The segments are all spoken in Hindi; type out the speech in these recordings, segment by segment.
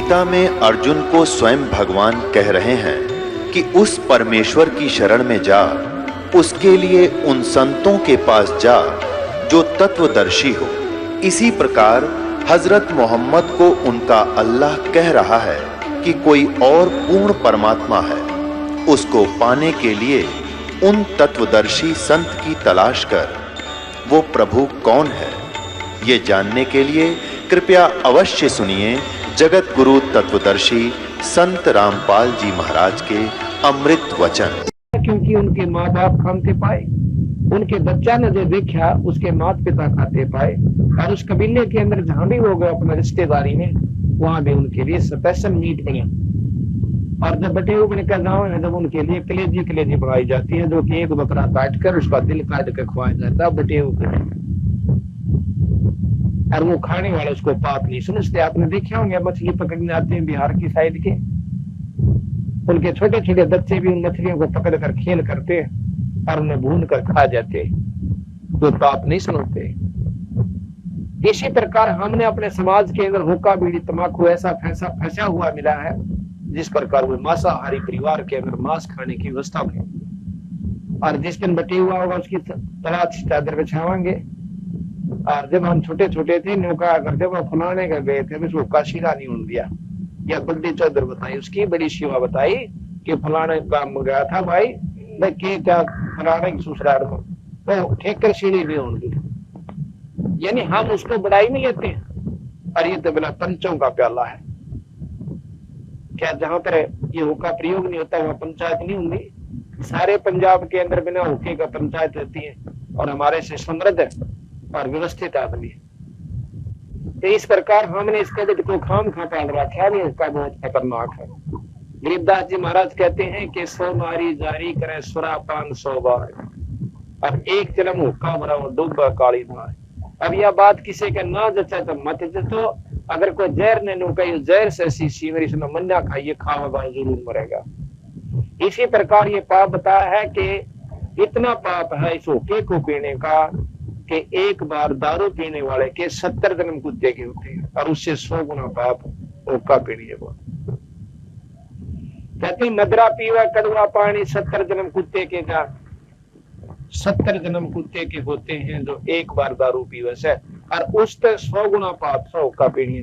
गीता में अर्जुन को स्वयं भगवान कह रहे हैं कि उस परमेश्वर की शरण में जा, उसके लिए उन संतों के पास जा जो तत्वदर्शी हो। इसी प्रकार हजरत मोहम्मद को उनका अल्लाह कह रहा है कि कोई और पूर्ण परमात्मा है, उसको पाने के लिए उन तत्वदर्शी संत की तलाश कर। वो प्रभु कौन है, ये जानने के लिए कृपया अवश्य सुनिए जगत गुरु तत्वदर्शी संत रामपाल जी महाराज के अमृत वचन। क्योंकि उनके माँ बाप खाते पाए, उनके बच्चा ने जो देखा उसके माता पिता खाते पाए, और उस कबीले के अंदर जहां भी वो गए अपना रिश्तेदारी में, वहां भी उनके लिए स्पेशल मीट बने। और जब बटे हुए का गाँव है, जब उनके लिए कलेजी बनाई जाती है, जो कि एक बकरा काट कर उसका दिल काट कर खुआया जाता है बटे हुए, और वो खाने वाले उसको पाप नहीं समझते। आपने देखे होंगे मछली पकड़ने आते हैं बिहार की साइड के, उनके छोटे छोटे बच्चे भी उन मछलियों को पकड़ कर खेल करते हैं और उन्हें भून कर खा जाते हैं, तो पाप नहीं समझते। इसी प्रकार हमने अपने समाज के अंदर हुक्का बीड़ी तंबाकू ऐसा फंसा हुआ मिला है, जिस प्रकार वो मांसाहारी परिवार के अंदर मांस खाने की व्यवस्था में, और जिस दिन बटे हुआ होगा उसकी तलाश चादर बिछावांगे। और जब हम छोटे छोटे थे नौका कर, जब हम फलाने का गए थे उसको काशीरा नहीं उन दिया, या बड़ी चादर बताई, उसकी बड़ी सेवा बताई कि फलाने काम में गया था भाई, के क्या फलाने की ससुराल में तो ठेकर सीढ़ी भी होंगी, यानी हम उसको बड़ाई में लेते हैं। और ये तो बिना पंचों का प्याला है। क्या जहां पर ये हुक्का प्रयोग नहीं होता वहां पंचायत नहीं होंगी? सारे पंजाब के अंदर बिना हुक्के का पंचायत रहती है, और हमारे से समृद्ध और व्यवस्थित आदमी। तो इस प्रकार हमने इसके को खाम खा पाल रखा है, इसका बहुत खतरनाक है। गरीबदास जी महाराज कहते हैं कि 100 मारी जारी करे सुरा पान 100 बार, अब एक चलम हुक्का भरा डूबा काली मार। अब यह बात किसी का ना जचा तो मत जचो, अगर कोई जहर ने नु कही जहर से शीशी मेरी सुनो मन्ना खाइए, खावा जरूर मरेगा। इसी प्रकार ये पाप बताया है कि इतना पाप है इस हुक्के को पीने का कि एक बार दारू पीने वाले के 70 जन्म कुत्ते के होते हैं, और उससे 100 गुना पाप हुक्का पीने को। कहते मदरा पीवा कड़वा पानी 70 जन्म कुत्ते के जा, 70 जन्म कुत्ते के होते हैं जो एक बार दारू पीवे से, और उस पर 100 गुना पाप 100 हुक्का पीने।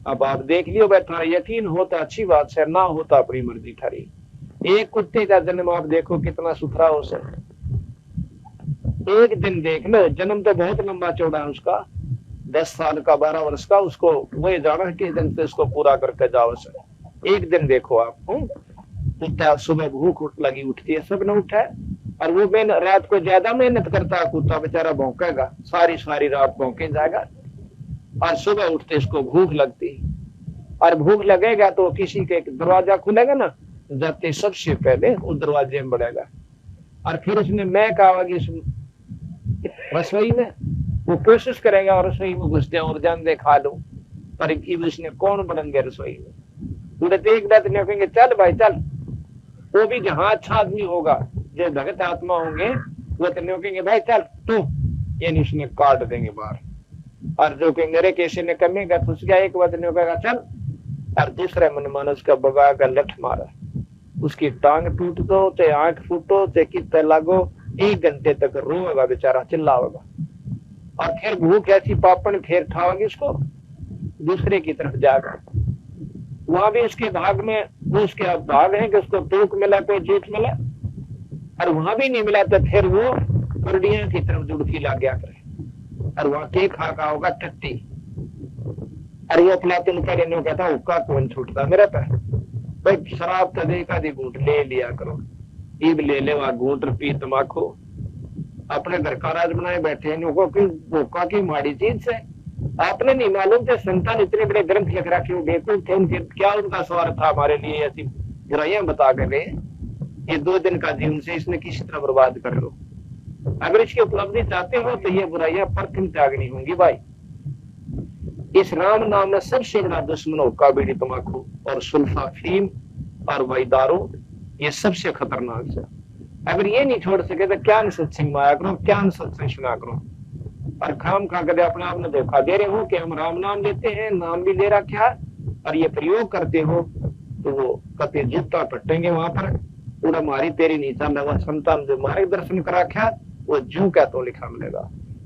अब आप देख लियो बैठा, यकीन होता अच्छी बात है, ना होता अपनी मर्जी थारी। एक कुत्ते का जन्म आप देखो कितना सुथरा हो सके, एक दिन देख लो, जन्म तो बहुत लंबा चौड़ा है उसका, 10 साल का 12 वर्ष का, उसको वही जाना कि दिन से इसको पूरा करके जाओ से। एक दिन देखो आप, कुत्ता सुबह भूख लगी उठती है, सब ने उठा है, और वो मैं रात को ज्यादा मेहनत करता है कुत्ता बेचारा, भौंकेगा सारी रात भौंके जाएगा, और सुबह उठते इसको भूख लगती, और भूख लगेगा तो किसी के दरवाजा खुलेगा ना, जाते सबसे पहले उस दरवाजे में बढ़ेगा, और फिर उसने मैं कहा रसोई में वो कोशिश करेगा और रसोई में घुस जाए और जान दे खा लो, पर उसने कौन बनेंगे रसोई में। उड़ते एक बात नहीं कहेंगे चल भाई चल, वो भी जहां अच्छा आदमी होगा, जो भगत आत्मा होंगे वो तो नहीं कहेंगे भाई चल तू, यानी उसने काट देंगे बाहर। और जो कहेंगे अरे कैसे ने कमेगा तो उसका एक बात नहीं कहेगा चल, और दूसरे मन मानस का बगा का लठ मारा, उसकी टांग टूट दो चाहे आंख फूटो चाहे कितने लागो, 1 घंटे तक रोएगा बेचारा, चिल्लाएगा, और फिर भूख ऐसी पापन फिर खाओगे उसको, दूसरे की तरफ जाकर वहां भी उसके भाग में वो उसके भाग है कि उसको टूक मिला कोई जीत मिला, और वहां भी नहीं मिला तो फिर वो करडिया की तरफ जुड़की लग गया करे, और वहां के खा होगा टट्टी। अरे वो अपनाते कहता हुक्का कौन छूटता मेरा पे भाई, शराब तो देखा दी घूट ले लिया करो, ईब ले ले वहां घूट पी तमाकू, अपने घर का राज बनाए बैठे हैं, हुक्का की माड़ी चीज है। आपने नहीं मालूम थे संतान इतने बड़े ग्रंथ लिख रखे हो, बेकूफ थे उनके, क्या उनका स्वार्थ था हमारे लिए ऐसी बुराइयां बता कर गए। ये 2 दिन का जीवन से इसने किसी तरह बर्बाद कर लो, अगर इसकी उपलब्धि चाहते हो तो ये बुराइयां परखम त्यागनी होंगी भाई। इस राम नाम में सबसे बड़ा दुश्मन हुक्का बीड़ी तंबाकू और सुल्फा फीम और वही दारू, ये सबसे खतरनाक है। अगर ये नहीं छोड़ सके तो क्या सत्संग में आया करो, क्या सत्संग सुना करो, और खाम खा कर अपने आप ने धोखा दे रहे हो कि हम राम नाम लेते हैं, नाम भी ले रखा, और ये प्रयोग करते हो तो वो कते जूता पटेंगे वहां पर पूरा मारी तेरी नीचा लगा संतान जो मार्गदर्शन करा क्या वो जू क्या तो लिखा मिलेगा।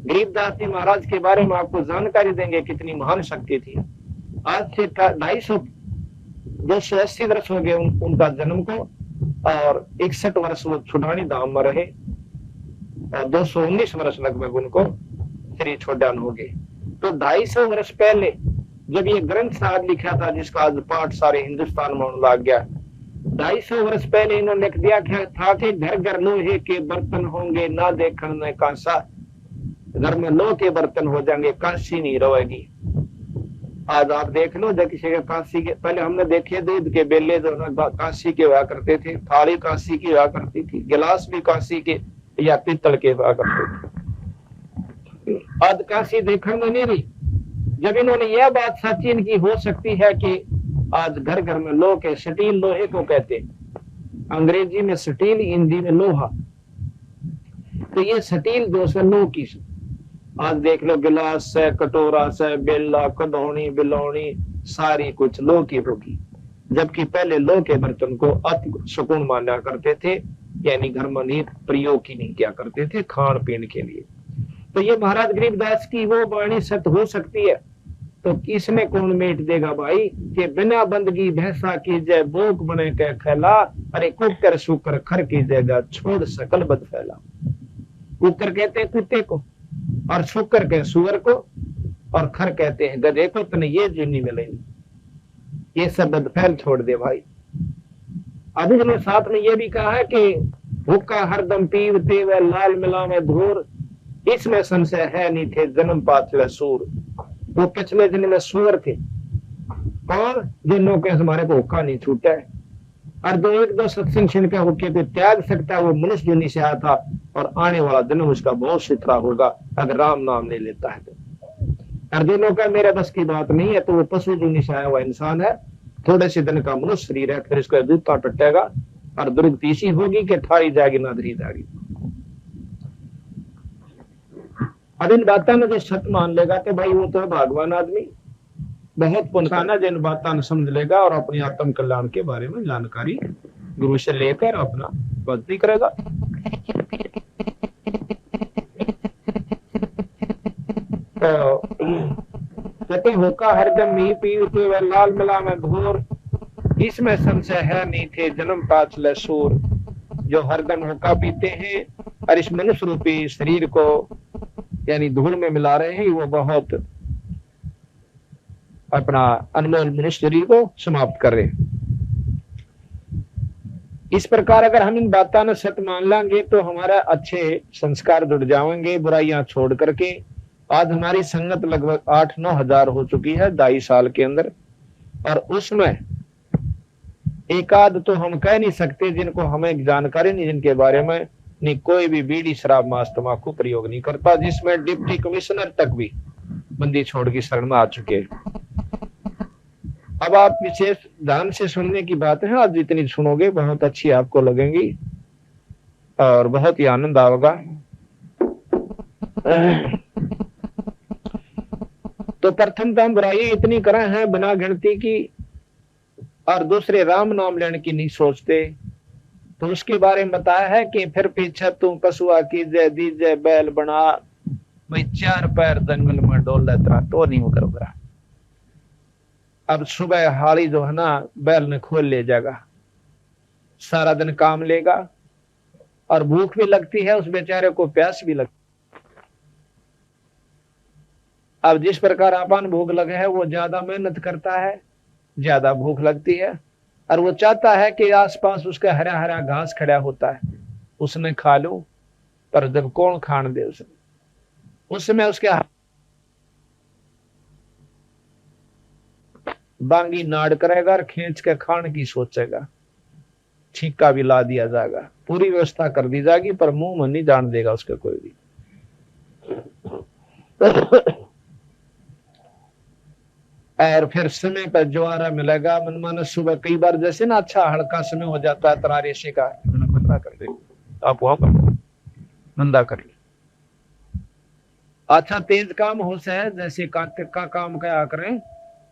गरीबदास जी महाराज के बारे में आपको जानकारी देंगे कितनी महान शक्ति थी। आज से 280 वर्ष हो गए उनका जन्म को और 61 वर्ष वो छुड़ानी धाम में रहे और 219 वर्ष लगभग उनको श्री छोड़ान हो गए। तो 250 वर्ष पहले जब ये ग्रंथ साहब लिखा था जिसका आज पाठ सारे हिंदुस्तान में होने लग गया, 250 वर्ष पहले इन्होंने लिख दिया था कि घर घर लोहे के बर्तन होंगे ना देखने में कांसा, घर में लोहे के बर्तन हो जाएंगे कांसी नहीं रहेगी। आज आप देख लो जब किसी के कांसी के पहले हमने देखे दूध के बेले जो कांसी के हुआ करते थे, थाली कांसी की हुआ करती थी, गिलास भी कांसी के या पीतल के हुआ करते थे। आज कांसी देखने में नहीं रही। जब इन्होंने यह बात सच्ची इनकी हो सकती है कि आज घर घर में लोह के स्टील लोहे को कहते, अंग्रेजी में स्टील, हिंदी में लोहा, तो ये स्टील जो है लोह की। आज देख लो गिलास से, कटोरा से, बेला, कदौनी, बिलौनी सारी कुछ लोह की होगी, जबकि पहले लोह के बर्तन को अति सुकून माना करते थे, यानी घर में नहीं प्रयोग ही नहीं किया करते थे खान पीन के लिए। तो ये महाराज गरीबदास की वो वाणी सत्य हो सकती है तो किसने कौन मेट देगा भाई कि बिना बंदगी भैंसा की जय बोक बने के खैला, अरे कुकर सुकर खर की जगह छोड़ सकल बद फैला। कुकर कहते हैं कुत्ते को और शुकर के सुअर को और खर कहते हैं गधे को, तने ये जीनी मिलेगी, ये सब बदफैल छोड़ दे भाई। अभी हमने साथ में ये भी कहा है कि हुक्का हरदम पीवते व लाल मिलावे धूर, इसमें संशय है नहीं थे जन्म पाचले सूर। वो पिछले जन्म में सूअर थे और जिनों के हमारे को हुक्का नहीं छूटा है और एक दो सत्संग क्षण का हुक्के पे त्याग सकता है, वो मनुष्य जन्म से आया था और आने वाला जन्म उसका बहुत सुथरा होगा अगर राम नाम नहीं लेता है तो। और दिनों का मेरे बस की बात नहीं है तो वो पशु जन्म से आया हुआ इंसान है, थोड़े से दिन का मनुष्य शरीर है, फिर इसका जूता टटेगा और दुर्गति इसी होगी कि थारी जाएगी ना धरी जाएगी। अब इन बातों में जो सत्य मान लेगा कि भाई वो तो भगवान आदमी बहुत पुनखाना जिन बातों समझ लेगा और अपने आत्म कल्याण के बारे में जानकारी गुरु से लेकर अपना भक्ति करेगा। तो कहते होका हरदम ही पीते व लाल मिला में घोर, इसमें संशय है नहीं थे जन्म पाचले सूर। जो हरदम होका पीते हैं और इस मनुष्य रूपी शरीर को यानी धूल में मिला रहे हैं, वो बहुत अपना अनमोल मनुष्य शरीर को समाप्त कर रहे हैं। इस प्रकार अगर हम इन बातों ने सत्य मान लेंगे तो हमारा अच्छे संस्कार जुड़ जाएंगे बुराइयां छोड़ करके। आज हमारी संगत लगभग 8-9 हजार हो चुकी है 2.5 साल के अंदर, और उसमें एकाध तो हम कह नहीं सकते जिनको हमें जानकारी नहीं, जिनके बारे में नहीं कोई भी बीड़ी शराब मांस तंबाकू प्रयोग नहीं करता, जिसमें डिप्टी कमिश्नर तक भी बंदी छोड़ की शरण में आ चुके। अब आप विशेष ध्यान से सुनने की बात है, आज जितनी सुनोगे बहुत अच्छी आपको लगेंगी और बहुत ही आनंद आएगा। तो प्रथम तो हम बुराई इतनी करें हैं बिना गिनती की और दूसरे राम नाम लेने की नहीं सोचते, तो उसके बारे में बताया है कि फिर पीछे तू पशुआ की जय दीजय बैल बना, भाई 4 पैर जंगल में डोल लेता तो नहीं होकर बरा। अब सुबह हाली जो है ना बैल ने खोल ले जाएगा, सारा दिन काम लेगा और भूख भी लगती है उस बेचारे को, प्यास भी लगती। अब जिस प्रकार अपन भूख लगे है वो ज्यादा मेहनत करता है, ज्यादा भूख लगती है और वो चाहता है कि आसपास उसका हरा हरा घास खड़ा होता है उसने खा लो, पर जब कौन खान दे उस समय उसके बांगी नाड़ करेगा और खींच के खान की सोचेगा, छींका भी ला दिया जाएगा, पूरी व्यवस्था कर दी जाएगी पर मुंह में नहीं जान देगा उसका कोई भी। और फिर समय पर ज्वारा मिलेगा मन मानस सुबह कई बार जैसे ना अच्छा हल्का समय हो जाता है तरारे से का बंदा कर दे, आप वहां पर बंदा कर ले। अच्छा तेज काम हो से जैसे कार्तिक का काम क्या करें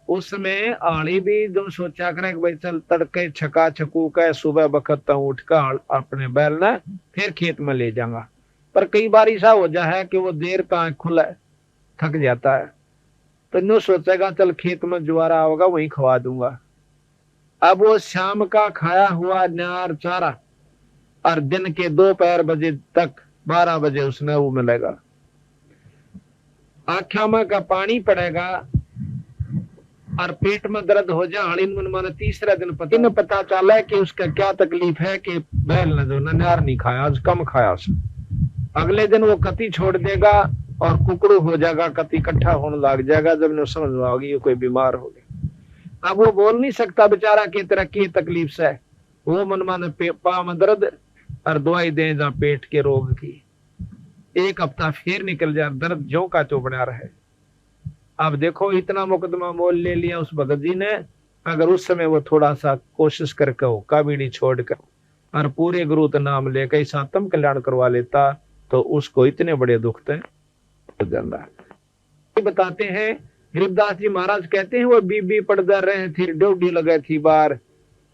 उस समय आली भी जो सोचा करे कि भाई चल तड़के छका छकू के सुबह बखत उठ कर अपने बैल ने फिर खेत में ले जाऊंगा, पर कई बार ऐसा हो जाए कि वो देर का खुला थक जाता है, तो नो सोचेगा चल खेत में जुआरा होगा वहीं खवा दूंगा। अब वो शाम का खाया हुआ नार चारा और दिन के दोपहर बजे तक 12 बजे उसने वो मिलेगा, आँखों में का पानी पड़ेगा और पेट में दर्द हो जाए। मन तीसरा दिन पता चला कि उसका क्या तकलीफ है कि बैल ने जो नार नहीं खाया, आज कम खाया उसने। अगले दिन वो कति छोड़ देगा और कुकड़ू हो जाएगा, कति इकट्ठा होने लग जाएगा, जब ने समझ में आएगी ये कोई बीमार हो गया। अब वो बोल नहीं सकता बेचारा कि तरह की तकलीफ से, वो मन माने पा में दर्द और दवाई दे जा पेट के रोग की। एक हफ्ता फिर निकल जाए, दर्द जो का तो बना रहे। अब देखो इतना मुकदमा मोल ले लिया उस भगत जी ने, अगर उस समय वो थोड़ा सा कोशिश करके हो काबीड़ी छोड़कर और पूरे गुरु का नाम लेकर इस आत्म कल्याण करवा लेता तो उसको इतने बड़े दुख थे बताते हैं। गरीबदास जी महाराज कहते हैं वो बीबी पड़दा रहे थी, ड्यूटी लगे थी बार,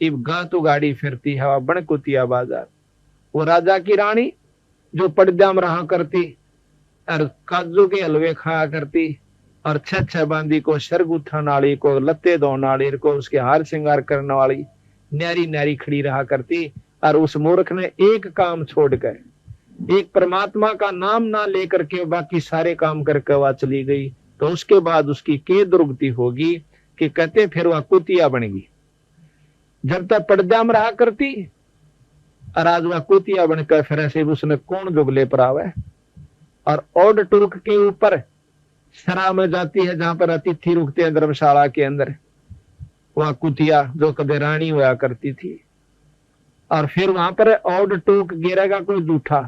इब गातु गाड़ी फिरती हवा बनकुतिया बाजार। वो राजा की रानी जो पर्दा में रहा करती और काजू के हलवे खाया करती और छह बांदी को शरगुथा नाली को लत्ते दो नाली को उसके हार श्रृंगार करने वाली न्यारी न्यारी खड़ी रहा करती, और उस मूर्ख ने एक काम छोड़कर एक परमात्मा का नाम ना लेकर के बाकी सारे काम करके वह चली गई, तो उसके बाद उसकी के दुर्गति होगी कि कहते फिर वह कुतिया बनेगी। जब तक पर्दा में रहा करती और आज वह कुतिया बनकर फिर ऐसे उसने कौन जुगले पर आवे। और ओड टूक के ऊपर शराब में जाती है जहां पर अतिथि रुकते हैं धर्मशाला के अंदर, वह कुतिया जो कभी रानी हुआ करती थी, और फिर वहां पर ओड टूक गिरेगा कोई जूठा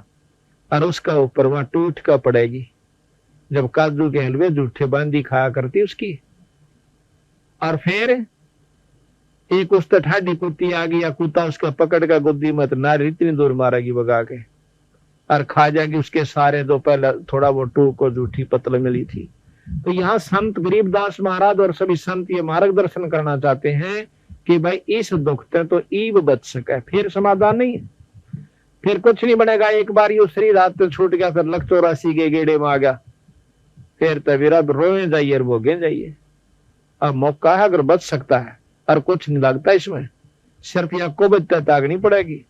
और उसका ऊपर वहां टूट का पड़ेगी। जब काजू के हलवे जूठे बांदी खाया करती उसकी, और फिर एक उस ठाडी कुत्ती आ गई या कुत्ता उसका पकड़ का गुद्दी मत नारी इतनी दूर मारेगी भगा के और खा जाएगी उसके सारे, जो पहले थोड़ा वो टूक को जूठी पतल मिली थी। तो यहाँ संत गरीबदास महाराज और सभी संत ये मार्गदर्शन करना चाहते हैं कि भाई इस दुख से तो ईब बच सके, फिर समाधान नहीं है, फिर कुछ नहीं बनेगा। एक बार ये शरीर हाथ से छूट गया, फिर लख 84 के गेड़े में आ गया, फिर तबीर अब रोए जाइए और भोगे जाइए। अब मौका है अगर बच सकता है और कुछ नहीं लगता इसमें, सिर्फ यहाँ को बचता तागनी पड़ेगी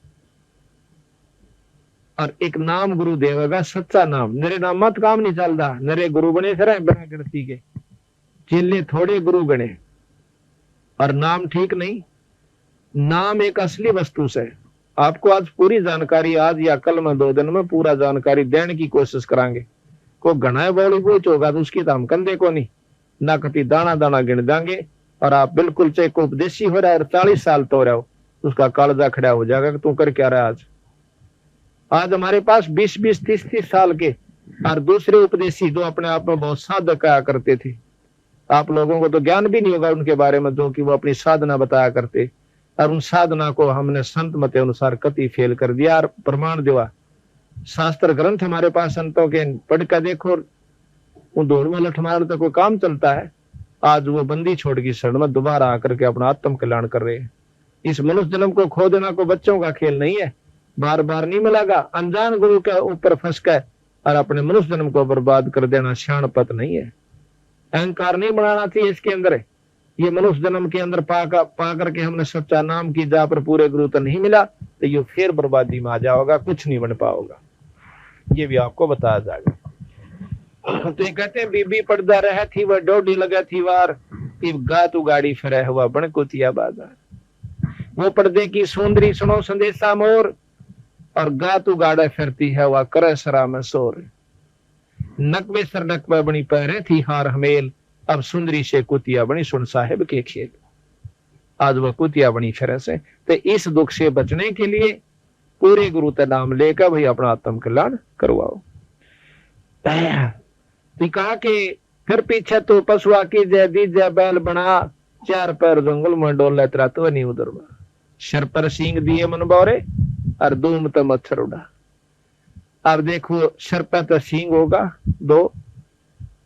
और एक नाम गुरु देवेगा, सच्चा नाम। नरे नाम मत काम नहीं चलता, नरे गुरु बने फिर बिना गिनती के, चेले थोड़े गुरु गणे और नाम ठीक नहीं। नाम एक असली वस्तु से आपको आज पूरी जानकारी, आज या कल में 2 दिन में पूरा जानकारी देने की कोशिश करांगे। को घना बोली बोच होगा तो उसकी तो हम कंधे को नहीं ना कभी दाना दाना गिन देंगे, और आप बिल्कुल चाहे को उपदेशी हो रहा है 40 साल तो रहो उसका कालजा खड़ा हो जाएगा कि तू कर क्या रहा है। आज हमारे पास 20-20, 30-30 साल के और दूसरे उपदेशी जो अपने आप में बहुत साधक कहा करते थे, आप लोगों को तो ज्ञान भी नहीं होगा उनके बारे में, जो कि वो अपनी साधना बताया करते, और उन साधना को हमने संत मत अनुसार कति फेल कर दिया और प्रमाण दिया। शास्त्र ग्रंथ हमारे पास संतों के पढ़ कर देखो, उन दौड़ में लठ मार तो कोई काम चलता है। आज वो बंदी छोड़ की शरण में दोबारा आकर के अपना आत्म कल्याण कर रहे हैं। इस मनुष्य जन्म को खो देना को बच्चों का खेल नहीं है, बार बार नहीं मिलेगा। अनजान गुरु के ऊपर फंस कर और अपने मनुष्य जन्म को बर्बाद कर देना शानपत नहीं है। अहंकार नहीं बनाना चाहिए इसके अंदर। ये मनुष्य जन्म के अंदर पा करके हमने सच्चा नाम की जा पर पूरे गुरु तो नहीं मिला, तो ये फिर बर्बादी में आ जाओगा, कुछ नहीं बन पाओगा। ये भी आपको बताया जाएगा। तो ये कहते हैं बीबी पर्दा रह थी वह डोडी लगा थी वार, इब गातु गाड़ी फिरे हुआ बनकुतिया बाजार। वो पर्दे की सुंदरी सुनो संदेशा मोर, और गातु गाड़ा फिरती है वह करे सरा में सोर। नकबे सर नकबे बनी पैरे थी हार हमेल, अब सुंदरी से कुतिया बनी सुन साहेब के खेल। आज वह कुतिया बनी फिर से। तो इस दुख से बचने के लिए पूरे गुरु का नाम लेकर भाई अपना आत्म कल्याण करवाओ। तो कहा कि फिर पीछे तो पशुआ की जय दी जय बैल बना, 4 पैर जंगल में डोल तेरा तो नहीं उधर सर पर सींग दिए मन बोरे और दूम तो मच्छर उड़ा। अब देखो सर पर तो सींग होगा 2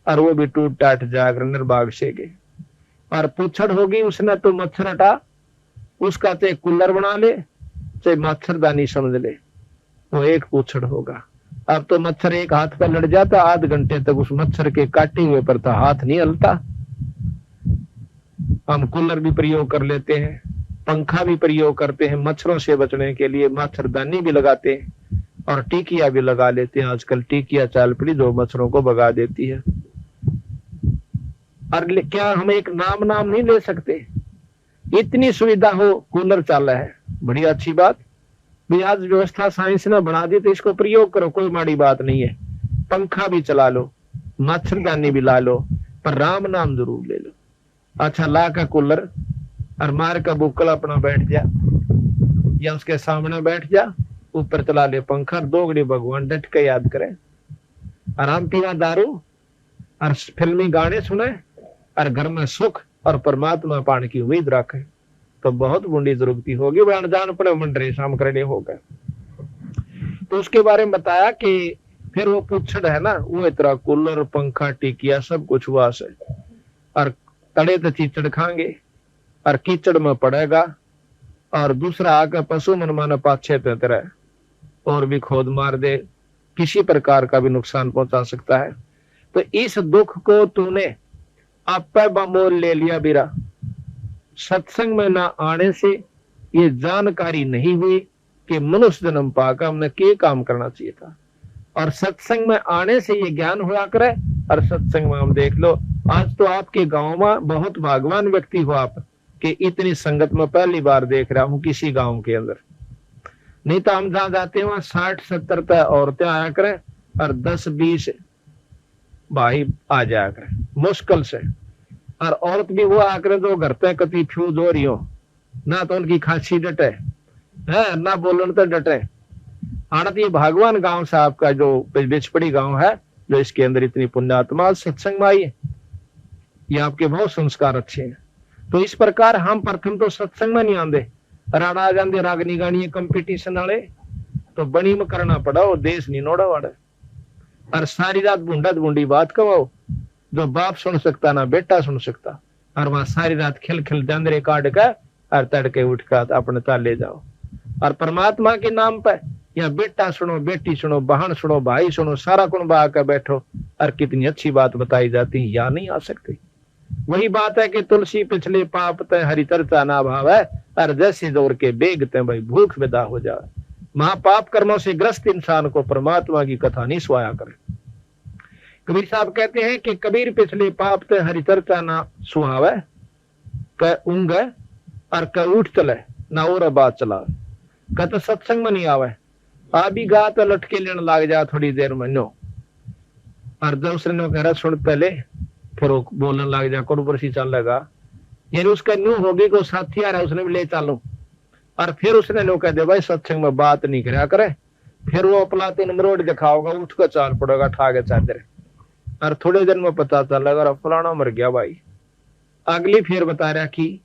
और वो भी टूट टाट जाकर निर्भाग से गए, और पूछड़ होगी उसने तो मच्छर हटा, उसका चाहे कूलर बना ले चाहे मच्छरदानी समझ ले, वो एक पूछड़ होगा। अब तो मच्छर एक हाथ पर लड़ जाता, आध घंटे तक उस मच्छर के काटे हुए पर तो हाथ नहीं हलता। हम कूलर भी प्रयोग कर लेते हैं, पंखा भी प्रयोग करते हैं मच्छरों से बचने के लिए, मच्छरदानी भी लगाते हैं और टिकिया भी लगा लेते हैं। आजकल टिकिया चाल पड़ी जो मच्छरों को भगा देती है। और क्या हम एक नाम नहीं ले सकते? इतनी सुविधा हो, कूलर चल रहा है, बड़ी अच्छी बात भी। आज व्यवस्था साइंस ने बना दी तो इसको प्रयोग करो, कोई माड़ी बात नहीं है। पंखा भी चला लो, मच्छरदानी भी ला लो, पर राम नाम जरूर ले लो। अच्छा, ला का कूलर और मार का बुक्कल अपना बैठ जा, या उसके सामने बैठ जा, ऊपर चला ले पंखा, दो घड़ी भगवान डट के याद करे, आराम पीवा दारू और फिल्मी गाने सुने और घर में सुख और परमात्मा पाने की उम्मीद रखे, तो बहुत बूंदी जरूरत होगी। वह अनजान पड़े मंडरे शाम करने होगा। तो उसके बारे में बताया कि फिर वो पूछड़ है ना, वो इतना कूलर पंखा टिकिया सब कुछ हुआ से, और तड़े तो कीचड़ खाएंगे और कीचड़ में पड़ेगा, और दूसरा आकर पशु मन माना पाछे पे तरह और भी खोद मार दे, किसी प्रकार का भी नुकसान पहुंचा सकता है। तो इस दुख को तूने आप बमोल ले लिया बीरा। सत्संग में ना आने से ये जानकारी नहीं हुई कि मनुष्य जन्म पाकर हमने क्या काम करना चाहिए था, और सत्संग में आने से ये ज्ञान हुआ करे। और सत्संग में हम देख लो, आज तो आपके गांव में बहुत भाग्यवान व्यक्ति हो आप कि इतनी संगत में पहली बार देख रहा हूं किसी गांव के अंदर। नहीं तो हम जहां जाते हैं वहां 60-70 तक औरतें आया करें और 10-20 भाई आ जाया करें मुश्किल से, और औरत भी वो आकर जो घर पे कति फ्यूज हो रही हो, ना तो उनकी खांसी डटे है ना बोलन तो डटे। आनंद ये भगवान गांव साहब का जो बिचपड़ी गांव है, जो इसके अंदर इतनी पुण्यात्मा सत्संग में आई है, ये आपके बहुत संस्कार अच्छे हैं। तो इस प्रकार हम प्रथम तो सत्संग में नहीं आते, राणा आ जाते रागनी गानी कंपटीशन वाले, तो बनी में करना पड़ा, वो देश नहीं नोड़ा वाड़ा, और सारी रात बूंडा बूंडी बात कमाओ, जो बाप सुन सकता ना बेटा सुन सकता, और वहां सारी रात खिल डंदरे काट कर और तड़के उठ कर अपने ताले जाओ। और परमात्मा के नाम पर या बेटा सुनो, बेटी सुनो, बहन सुनो, भाई सुनो, सारा कुनबा आकर बैठो, और कितनी अच्छी बात बताई जाती है, या नहीं आ सकती। वही बात है कि तुलसी पिछले पाप तय हरि चर्चा ना भाव है, और जैसे जोर के बेगते भाई भूख विदा हो जाए। महापाप कर्मों से ग्रस्त इंसान को परमात्मा की कथा नहीं सुहाया करे। कबीर साहब कहते हैं कि कबीर पिछले पाप तय हरि चर्चा ना सुहावे, क ऊंग और क उठ चले ना और बात चला, क तो सत्संग में नहीं आवे, आ भी गा तो लटके लेने लग जा थोड़ी देर में नो, और दूसरे कह रहा सुन पहले, फिर वो बोलने लग जा कुर्बसी चलेगा, यानी उसका न्यू होगी को साथी आ रहा है उसने भी ले चालू, और फिर उसने नो कह दे भाई सत्संग में बात नहीं करा करे, फिर वो अपना 3 मरोड़ दिखाओगा, उठ कर चाल पड़ेगा ठागे चादर, और थोड़े दिन में पता चलेगा फलाना मर गया भाई। अगली फिर बता रहा कि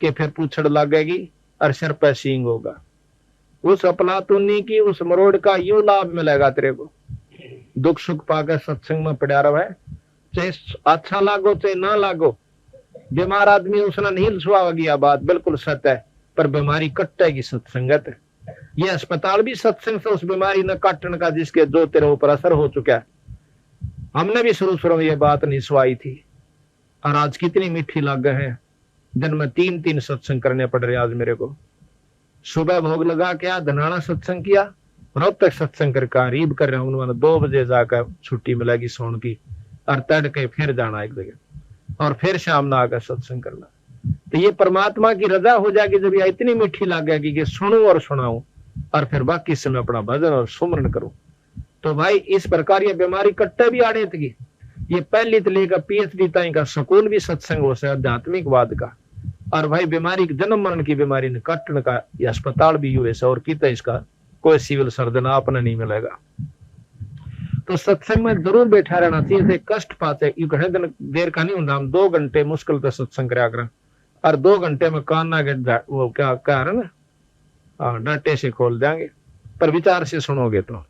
फिर पूछड़ लगेगी और सिर पे सींग होगा। उस अपलातुनी की उस मरोड़ का यूं लाभ मिलेगा तेरे को, दुख सुख पाकर सत्संग में पड़ा रहा है, चाहे अच्छा लागो चाहे ना लागो। बीमार आदमी उसने नहीं सुहा गया, बात बिल्कुल सत्य है, पर बीमारी कटेगी सत्संगत है। ये अस्पताल भी सत्संग से उस बीमारी न काटने का जिसके जो तेरे ऊपर असर हो चुका है। हमने भी शुरू में ये बात नहीं सुहाई थी, और आज कितनी मीठी लाग है। दिन में 3-3 सत्संग करने पड़ रहे आज मेरे को। सुबह भोग लगा के धनाना सत्संग किया, रोज तक सत्संग कर करीब कर रहा हूं, 2 बजे जाकर छुट्टी मिलेगी सोन की, और तड़के फिर जाना एक जगह, और फिर शाम में आकर सत्संग करना। तो ये परमात्मा की रजा हो जाएगी जब ये इतनी मीठी लगेगी कि सुनूं और सुनाऊं, और फिर बाकी समय अपना भजन और सुमरण करूं। तो भाई इस प्रकार ये बीमारी कट्टे भी आड़े थी। ये पहली तो लेकर PhD ताई का सकून भी सत्संग हो से आध्यात्मिकवाद का, और भाई बीमारी जन्म मरण की बीमारी ने काटने का ये अस्पताल भी यूएस और कितना इसका कोई सिविल सर्जन आपने नहीं मिलेगा। तो सत्संग में जरूर बैठा रहना चाहिए। कष्ट पाते घने दिन देर का नहीं होता, हम 2 घंटे मुश्किल से सत्संग करा करें, और 2 घंटे में कान ना वो क्या कह रहे ना डांटे से खोल देंगे, पर विचार से सुनोगे तो।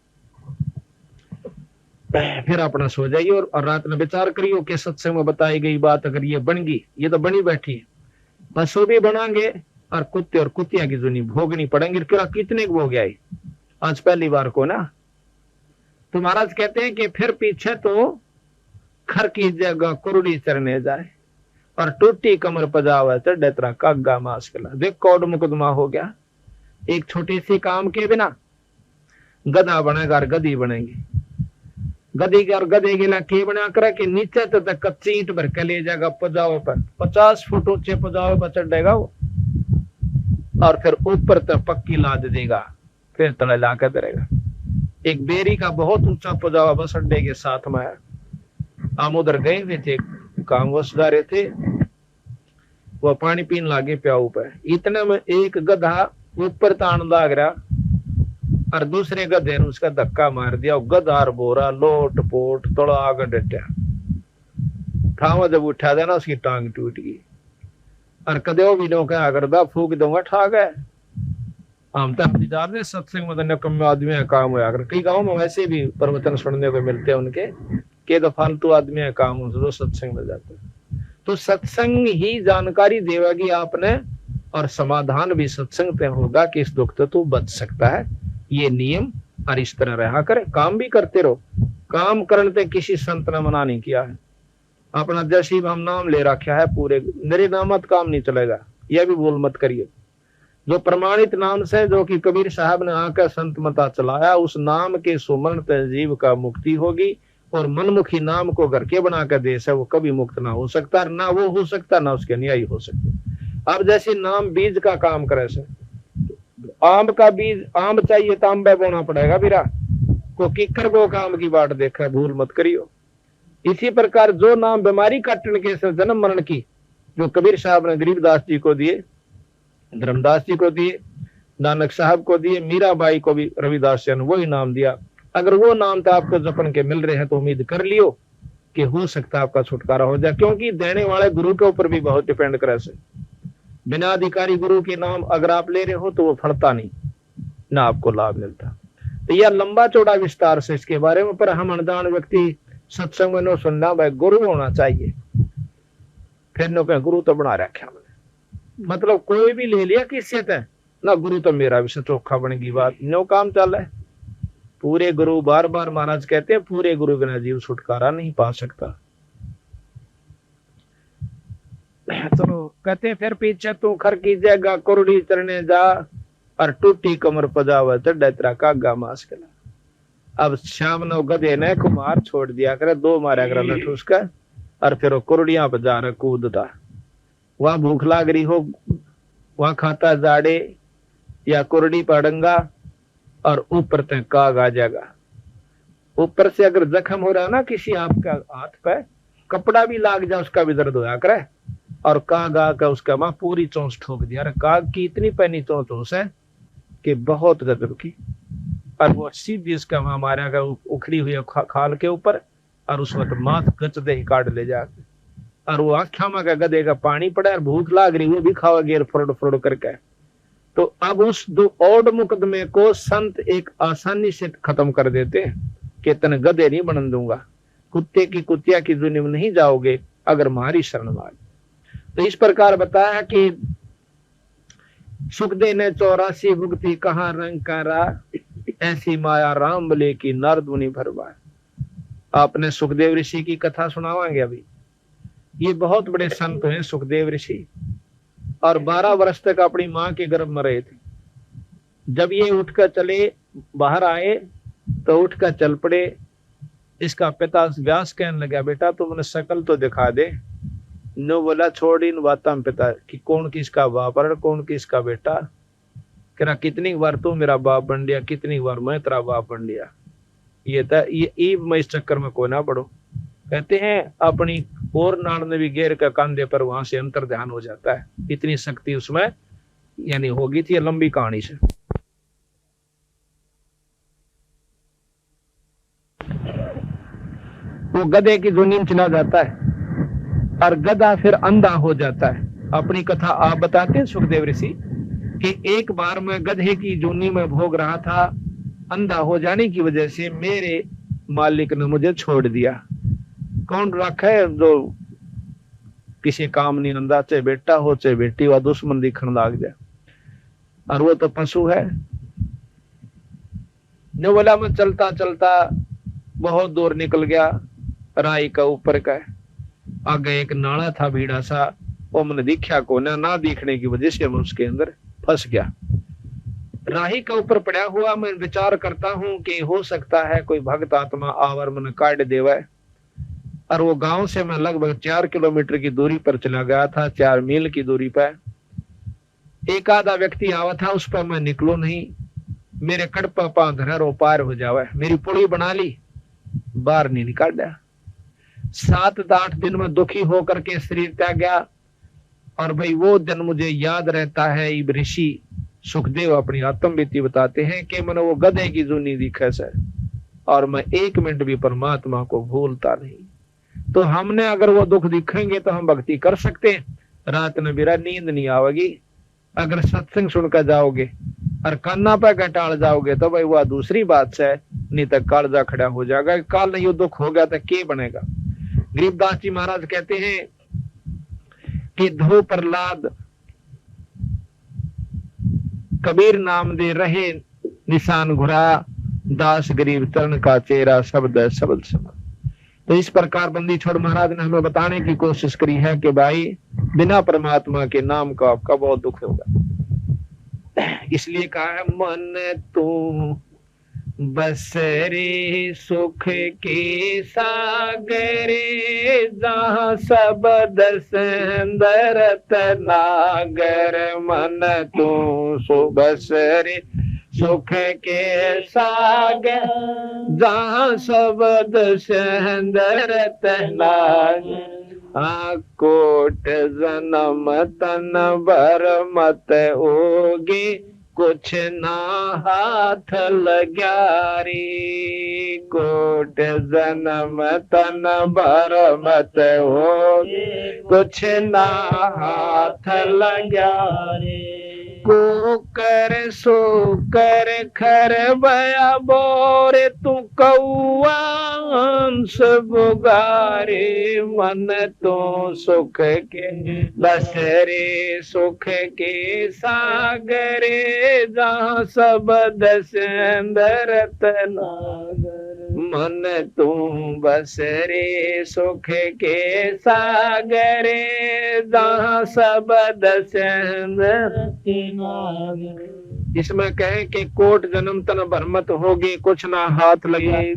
फिर अपना सो जाइए और रात में विचार करियो कि सत्संग में बताई गई बात अगर ये बन गई, ये तो बनी बैठी है, पशु भी बनाएंगे और कुत्ते और कुतिया की जुनी भोगनी पड़ेंगे। कितने को भोग आई आज पहली बार को ना। तो महाराज कहते हैं कि फिर पीछे तो खर की जगह कुरुड़ी चरने जाए और टूटी कमर पजावा चढ़े तरह कागा मास्कला। देख कौड़ मुकदमा हो गया। एक छोटी सी काम के बिना गधा बनेगा और गधी बनेगी। गधी और गधे के के बना कर के नीचे तो तक कच्ची ईंट भर के ले जाएगा पजावे पर, 50 फुट ऊंचे पजावे पर चढ़ेगा वो, और फिर ऊपर तक पक्की लाद देगा, फिर तले ला कर देगा। एक बेरी का बहुत ऊंचा पजावा बस अड्डे के साथ में है। हम उधर गए हुए थे, काम वो सुधारे थे, वो पानी पीने लागे प्याऊ पे। इतने में एक गधा ऊपर तान लाग रहा और दूसरे गधे ने उसका धक्का मार दिया। गधा बोरा लोट पोट थोड़ा आगे डटा था, जब उठा देना उसकी टांग टूट गई। और कदे वो भी लोग क्या करता, फूक दूंगा ठा गए। हम तो दे सत्संग में नकम आदमी है काम हुआ कर। कई गाँव में वैसे भी प्रवचन सुनने को मिलते हैं उनके के तो फालतू आदमी है काम जो सत्संग में जाते। तो सत्संग ही जानकारी देवागी आपने, और समाधान भी सत्संग पे होगा कि इस दुख तो तू बच सकता है, ये नियम और इस तरह रहा करे। काम भी करते रहो, काम करने पे किसी संत ने मना नहीं किया है। अपना जैसे हम नाम ले रखा है पूरे, मेरे नामत काम नहीं चलेगा, यह भी भूल मत करिए। जो प्रमाणित नाम से, जो कि कबीर साहब ने आकर संत मता चलाया, उस नाम के सुमरण पे जीव का मुक्ति होगी। और मनमुखी नाम को घर के बनाकर देश है, वो कभी मुक्त ना हो सकता, ना वो हो सकता, ना उसके न्यायी हो सकते। अब जैसे नाम बीज का काम करे से, आम का बीज आम चाहिए तो आम बोना पड़ेगा बिरा को, किकर को काम की बाट देखा, भूल मत करियो। इसी प्रकार जो नाम बीमारी काटने के से जन्म मरण की, जो कबीर साहब ने गरीबदास जी को दिए, धर्मदास जी को दिए, नानक साहब को दिए, मीराबाई को भी रविदास जी ने वही नाम दिया। अगर वो नाम तो आपको जपन के मिल रहे हैं तो उम्मीद कर लियो कि हो सकता है आपका छुटकारा हो जाए। क्योंकि देने वाले गुरु के ऊपर भी बहुत डिपेंड करे से। बिना अधिकारी गुरु के नाम अगर आप ले रहे हो तो वो फलता नहीं, ना आपको लाभ मिलता। तो यह लंबा चौड़ा विस्तार से इसके बारे में, पर हम अनजान व्यक्ति सत्संग में नो सुनना, भाई गुरु होना चाहिए। फिर नो कह गुरु तो बना रखा मैंने, मतलब कोई भी ले लिया किससे तय ना, गुरु तो मेरा विषय चोखा बनेगी बात, नो काम चल है। पूरे गुरु, बार बार महाराज कहते हैं, पूरे गुरु बिना जीव छुटकारा नहीं पा सकता। चलो कहते हैं फिर पीछे तू खर की जगह कुरुड़ी चरने जा और टूटी कमर पजावा चढ़े तेरा कागा मास्कला। अब शाम ने गधे ने कुमार छोड़ दिया करे, 2 मारा कर लठ उसका, और फिर वो कुरुड़ियां पर जा रहा कूदता। वहां भूख लाग रही हो, वहां खाता जाड़े या कुरुड़ी पड़ंगा, और ऊपर तक काग आ जाएगा। ऊपर से अगर जख्म हो रहा ना किसी आपका हाथ पे, कपड़ा भी लाग जाए उसका भी दर्द होया करे, और काग आकर उसका मां पूरी चोंच ठोक दिया। काग की इतनी पैनी चोंच है कि बहुत गजब की, और वो सीधी इसका मां मारेगा उखड़ी हुई खाल के ऊपर, और उस वक्त माथ गच दे ही काट ले जाके, और वो आख्या में का गधे का पानी पड़ा और भूख लाग रही, वो भी खावा गेर फरोड़ फरोड़ करके। तो अब उस ओड मुकदमे को संत एक आसानी से खत्म कर देते हैं कि तन गधे नहीं बन दूंगा, कुत्ते की कुतिया की दुनिया में नहीं जाओगे अगर हमारी शरण मार। तो इस प्रकार बताया कि सुखदेव ने 84 भुगती कहा रंग करा, ऐसी माया राम बले की नारद मुनि भरवा। आपने सुखदेव ऋषि की कथा सुनावांगे अभी। ये बहुत बड़े संत हैं सुखदेव ऋषि, और 12 वर्ष तक अपनी मां के गर्भ में रहे थे। जब ये उठकर चले बाहर आए तो उठकर चल पड़े। इसका पिता व्यास कहने लगा, बेटा तुमने शकल तो दिखा दे। नो बोला छोड़ इन बातों में पिता कि कौन किसका बाप और कौन किसका बेटा। कह कितनी बार तू मेरा बाप बन लिया, कितनी बार मैं तेरा बाप बन लिया। ये मैं इस चक्कर में कोई ना पड़ो। कहते हैं अपनी और नाड़ ने भी घेर का कांधे पर, वहां से अंतर ध्यान हो जाता है, इतनी शक्ति उसमें यानी होगी थी। लंबी कहानी से वो गधे की जुनीन चला जाता है और गधा फिर अंधा हो जाता है। अपनी कथा आप बताते हैं सुखदेव ऋषि कि एक बार मैं गधे की जूनी में भोग रहा था। अंधा हो जाने की वजह से मेरे मालिक ने मुझे छोड़ दिया। कौन रखा है जो किसी काम नहीं आंदा, चाहे बेटा हो चाहे बेटी हो, दुश्मन दिखने लाग जाए, और वो तो पशु है। जो बोला मैं चलता चलता बहुत दूर निकल गया, राई का ऊपर का आगे एक नाला था भीड़ा सा, वो मैंने दिखा को ना दिखने की वजह से मैं उसके अंदर फंस गया। राही का ऊपर पड़ा हुआ मैं विचार करता हूं कि हो सकता है कोई भक्त आत्मा आवर मन काट देवा। और वो गांव से मैं लगभग 4 किलोमीटर की दूरी पर चला गया था, 4 मील की दूरी पर। एक आधा व्यक्ति आवा था, उस पर मैं निकलो नहीं, मेरे कड़पा पांधर रो पार हो जावे। मेरी पुड़ी बना ली, बाहर नहीं निकाला। 7-8 दिन में दुखी होकर के शरीर त्याग गया। और भाई वो दिन मुझे याद रहता है। इब ऋषि सुखदेव अपनी आत्मबीती बताते हैं कि मैंने वो गधे की जूनी दिखा से, और मैं 1 मिनट भी परमात्मा को भूलता नहीं। तो हमने अगर वो दुख दिखेंगे तो हम भक्ति कर सकते हैं। रात में मेरा नींद नहीं आवेगी। अगर सत्संग सुनकर जाओगे और कान्ना पे कटाल जाओगे तो भाई वह दूसरी बात है, नहीं तो कालजा खड़ा हो जाएगा। काल नहीं वो दुख हो गया तो क्या बनेगा। गरीबदास जी महाराज कहते हैं कि धो प्रहलाद कबीर नाम दे रहे निशान घुरा, दास गरीब चरण का चेहरा शब्द शब्द शब्द। तो इस प्रकार बंदी छोड़ महाराज ने हमें बताने की कोशिश करी है कि भाई बिना परमात्मा के नाम का आपका बहुत दुख होगा। इसलिए कहा है मन तू बसरे सुख के सागरे, जहाँ शब्द सुंदरत नागर। मन तू बसरे सुख के सागर, जहाँ शब्द सुंदरत नागर। कोट जन्म तन भर मत होगी, कुछ ना हाथ लग्या रे। कोट जन्म तन भर मत होगी, कुछ ना हाथ लग्या रे। को कर सो कर खर बया बोरे, तू कौआ हंस बुगारे। मन तो सुख के बसरे सुख के सागरे, जहाँ शब्द सुंदरत नागर। मन तू बसरे सुख के सागरे, जहाँ शब्द सुंदरत नागर। इसमें कहे कि कोट जन्म तन भरमत होगी, कुछ ना हाथ लगे।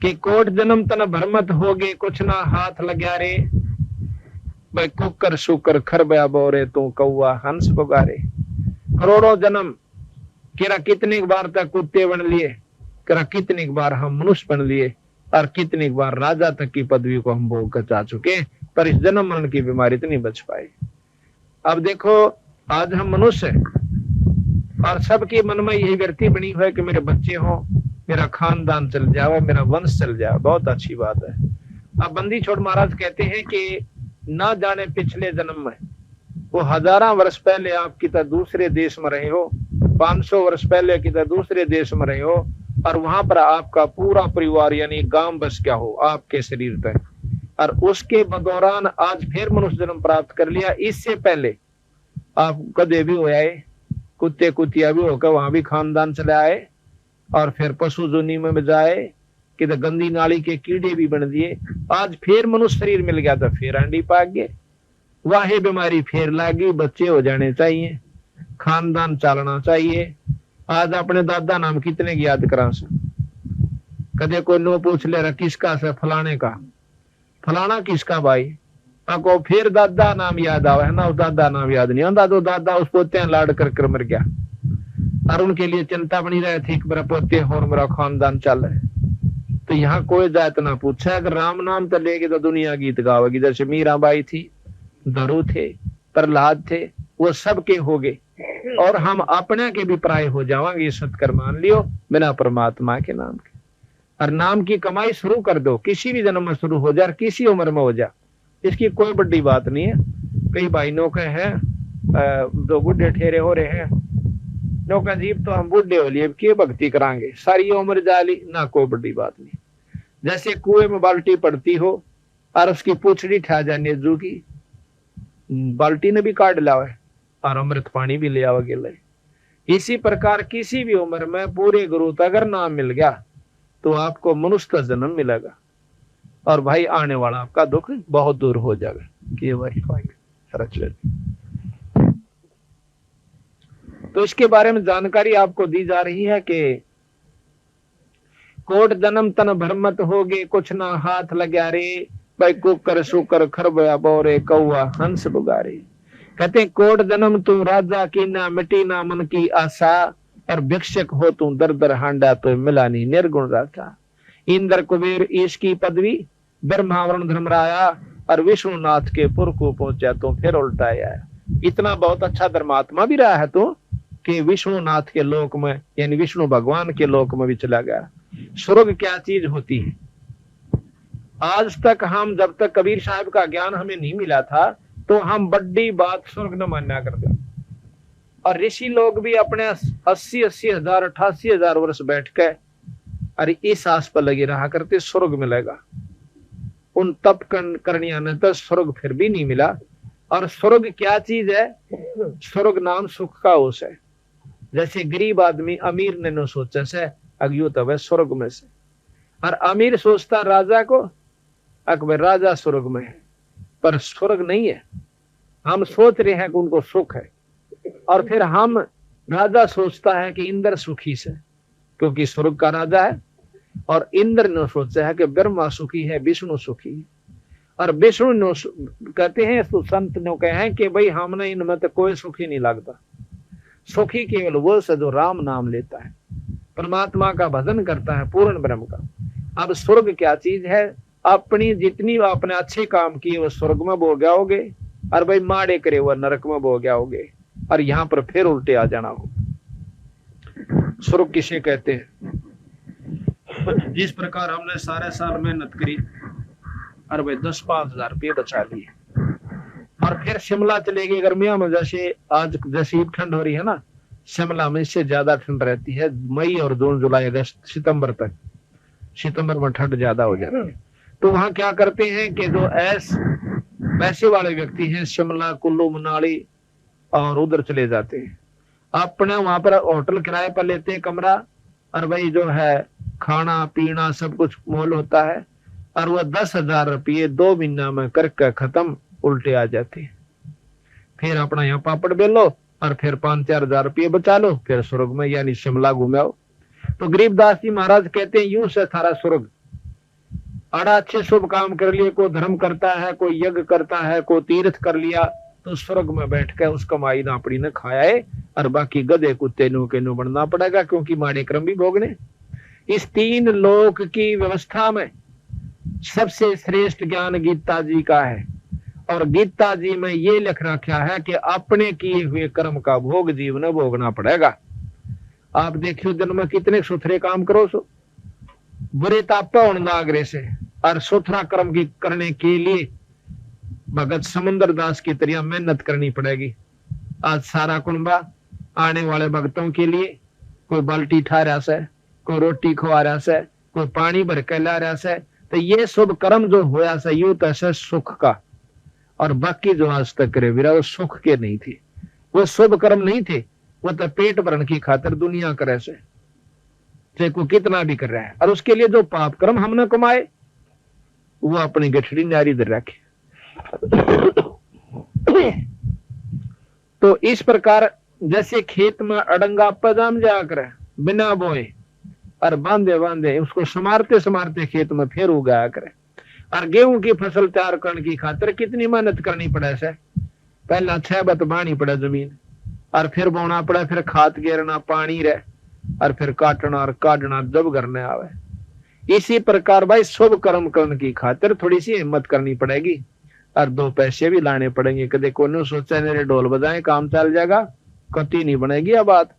कि कोट जन्म तन भरमत होगे, कुछ ना हाथ लग्या रे। भाई कुकर शुकर खरबया बोरे, तू कौआ हंस पुकारे। करोड़ों जन्म किरा कितनी बार तक कुत्ते बन लिए, किरा कितनी बार हम मनुष्य बन लिए, और कितनी बार राजा तक की पदवी को हम भोग कर जा चुके, पर इस जन्म मरण की बीमारी तो नहीं बच पाई। अब देखो आज हम मनुष्य हैं, और सबके मन में यही व्यक्ति बनी हुई है कि मेरे बच्चे हो, मेरा खानदान चल जाए, मेरा वंश चल जाए। बहुत अच्छी बात है। अब बंदी छोड़ महाराज कहते हैं कि ना जाने पिछले जन्म में वो 1000 वर्ष पहले आप कितना दूसरे देश में रहे हो, 500 वर्ष पहले कितना दूसरे देश में रहे हो, और वहां पर आपका पूरा परिवार यानी गांव बस क्या हो आपके शरीर तक, और उसके दौरान आज फिर मनुष्य जन्म प्राप्त कर लिया। इससे पहले आप कदे भी हो आए, कुत्ते कुतिया भी होकर वहां भी खानदान चले आए, और फिर पशु जोनी में जाए कि तो गंदी नाली के कीड़े भी बन दिए। आज फिर मनुष्य शरीर मिल गया तो फिर अंडी पाक गए, वाहे बीमारी फिर लागी। बच्चे हो जाने चाहिए, खानदान चलना चाहिए। आज अपने दादा नाम कितने की याद करा से, कदे कोई नो पूछ ले रहा किसका से, फलाने का। फलाना किसका भाई, को फिर दादा नाम याद आवा है ना, उस दादा नाम याद नहीं आता। तो दादा उस पोते लाड कर मर गया, और उनके लिए चिंता बनी रहे थी कि मेरा पोते और मेरा खानदान चल रहा है। तो यहाँ कोई जात ना पूछा, अगर राम नाम तो लेके तो दुनिया गीत गावेगी। जैसे मीराबाई थी, धरू थे, प्रहलाद थे, वो सब के हो गए, और हम अपने के भी प्राय हो जाएंगे। ये सत्कर मान लियो बिना परमात्मा के नाम के। और नाम की कमाई शुरू कर दो, किसी भी जन्म में शुरू हो जाए, किसी उम्र में हो जाए, इसकी कोई बड़ी बात नहीं है। कई भाई नौके हैं जो बुढ़े ठेरे हो रहे हैं, नौका जीव तो हम बूढ़े हो लिए के भक्ति करांगे, सारी उम्र जाली ना, कोई बड़ी बात नहीं। जैसे कुएं में बाल्टी पड़ती हो और उसकी पूछड़ी ठा जाने जू की, बाल्टी ने भी काट लिया है और अमृत पानी भी ले आओगे ले। इसी प्रकार किसी भी उम्र में पूरे गुरु का अगर नाम मिल गया तो आपको मनुष्य का जन्म मिलेगा और भाई आने वाला आपका दुख बहुत दूर हो जाएगा। कि भाई तो इसके बारे में जानकारी आपको दी जा रही है कि कोट जन्म तन भ्रमत होगे, कुछ ना हाथ लग्या रे, भाई कुकर सुकर खरबया बोरे कौआ हंस बुगारे। कहते कोट जन्म तू राजा की ना मिटी ना मन की आशा, और भिक्षक हो तू दर दर हांडा तो मिला नहीं निर्गुण राजा। इंद्र कुबेर ईश की पदवी, ब्रह्मावरण धर्मराया, और विष्णुनाथ के पुर को पहुंचा तो फिर उल्टाया। इतना बहुत अच्छा धर्मात्मा भी रहा है तो कि विष्णुनाथ के लोक में यानी विष्णु भगवान के लोक में भी चला गया। स्वर्ग क्या चीज होती है? आज तक हम जब तक कबीर साहब का ज्ञान हमें नहीं मिला था तो हम बड़ी बात स्वर्ग न मानना करते, और ऋषि लोग भी अपने 80-80 हजार 88 हजार वर्ष बैठ के अरे इस आस पर लगे रहा करते स्वर्ग मिलेगा। उन तप करनिया ने तो स्वर्ग फिर भी नहीं मिला। और स्वर्ग क्या चीज है? स्वर्ग नाम सुख का ओस है। जैसे गरीब आदमी अमीर ने न सोचा से अगियो तब स्वर्ग में से, और अमीर सोचता राजा को अकबर राजा स्वर्ग में है, पर स्वर्ग नहीं है। हम सोच रहे हैं कि उनको सुख है, और फिर हम राजा सोचता है कि इंद्र सुखी से क्योंकि स्वर्ग का राजा है, और इंद्र ने सोचा है कि ब्रह्मा सुखी है, विष्णु सुखी है। और विष्णु ने कहते हैं तो संत ने कहे हैं कि भाई हमने इनमें तो कोई सुखी नहीं लगता, सुखी केवल वो से जो राम नाम लेता है, परमात्मा का भजन करता है, पूर्ण ब्रह्म का। अब स्वर्ग क्या चीज है? अपनी जितनी आपने अच्छे काम किए वो स्वर्ग में भोग जाओगे, और भाई माड़े करे वो नरक में भोग जाओगे, और यहाँ पर फिर उल्टे आ जाना हो। स्वर्ग किसे कहते हैं? जिस प्रकार हमने सारे साल मेहनत करी और भाई 10-5 हजार रुपये बचा लिए, और फिर शिमला चले गए गर्मियों में, जैसे आज जैसे ठंड हो रही है ना, शिमला में इससे ज्यादा ठंड रहती है मई और जून जुलाई अगस्त सितंबर तक। सितंबर में ठंड ज्यादा हो जाती है। तो वहां क्या करते हैं कि जो पैसे वाले व्यक्ति हैं शिमला कुल्लू मनाली और उधर चले जाते हैं, अपने वहां पर होटल किराए पर लेते हैं कमरा, और भाई जो है खाना पीना सब कुछ मोल होता है, और वह 10,000 रुपये 2 महीना में करके खत्म, उल्टे आ जाते हैं। फिर अपना यहाँ पापड़ बेलो और फिर 5-4 हजार रुपये बचा लो, फिर स्वर्ग में यानी शिमला घूमाओ। तो गरीबदास जी महाराज कहते हैं यूं से थारा स्वर्ग। अड़ा अच्छे शुभ काम कर लिए, कोई धर्म करता है, कोई यज्ञ करता है, कोई तीर्थ कर लिया, तो स्वर्ग में बैठ कर उस कमाई नापड़ी ने खाया है, और बाकी गधे कुत्ते नो के नो बनना पड़ेगा क्योंकि माड़े क्रम भी भोगने। इस 3 लोक की व्यवस्था में सबसे श्रेष्ठ ज्ञान गीता जी का है, और गीता जी में ये लिख रखा है कि अपने किए हुए कर्म का भोग जीवन भोगना पड़ेगा। आप देखियो दिन में कितने सुथरे काम करो, सो बुरे तापा होने नागरे से, और सुथरा कर्म की करने के लिए भगत समुद्र दास की तरह मेहनत करनी पड़ेगी। आज सारा कुंबा आने वाले भक्तों के लिए कोई बाल्टी ठा रहा से, कोई रोटी खवा रहा से, कोई पानी भर के ला रहा से, तो ये शुभ कर्म जो होया से यू तैसे सुख का, और बाकी जो आज तक करे वीरा वो सुख के नहीं थे, वो शुभ कर्म नहीं थे, वो तो पेट भरण की खातिर दुनिया करे से, चाहे को कितना भी कर रहा है, और उसके लिए जो पाप कर्म हमने कमाए वो अपनी गठड़ी नारी दर रखे। तो इस प्रकार जैसे खेत में अड़ंगा पजाम जाकर बिना बोए और बांधे बांधे उसको समारते समारते खेत में फिर उगाया करे, और गेहूं की फसल तैयार करने की खातिर कितनी मेहनत करनी पड़े से, पहला 6 बत बानी पड़े जमीन, और फिर बोना पड़े, फिर खाद गेरना, पानी रहे, और फिर काटना और काटना जब करने आवे। इसी प्रकार भाई शुभ कर्म करने की खातिर थोड़ी सी हिम्मत करनी पड़ेगी, और 2 पैसे भी लाने पड़ेंगे। कदे कोई सोचा मेरे ढोल बजाए काम चल जाएगा, कति नहीं बनेगी यह बात।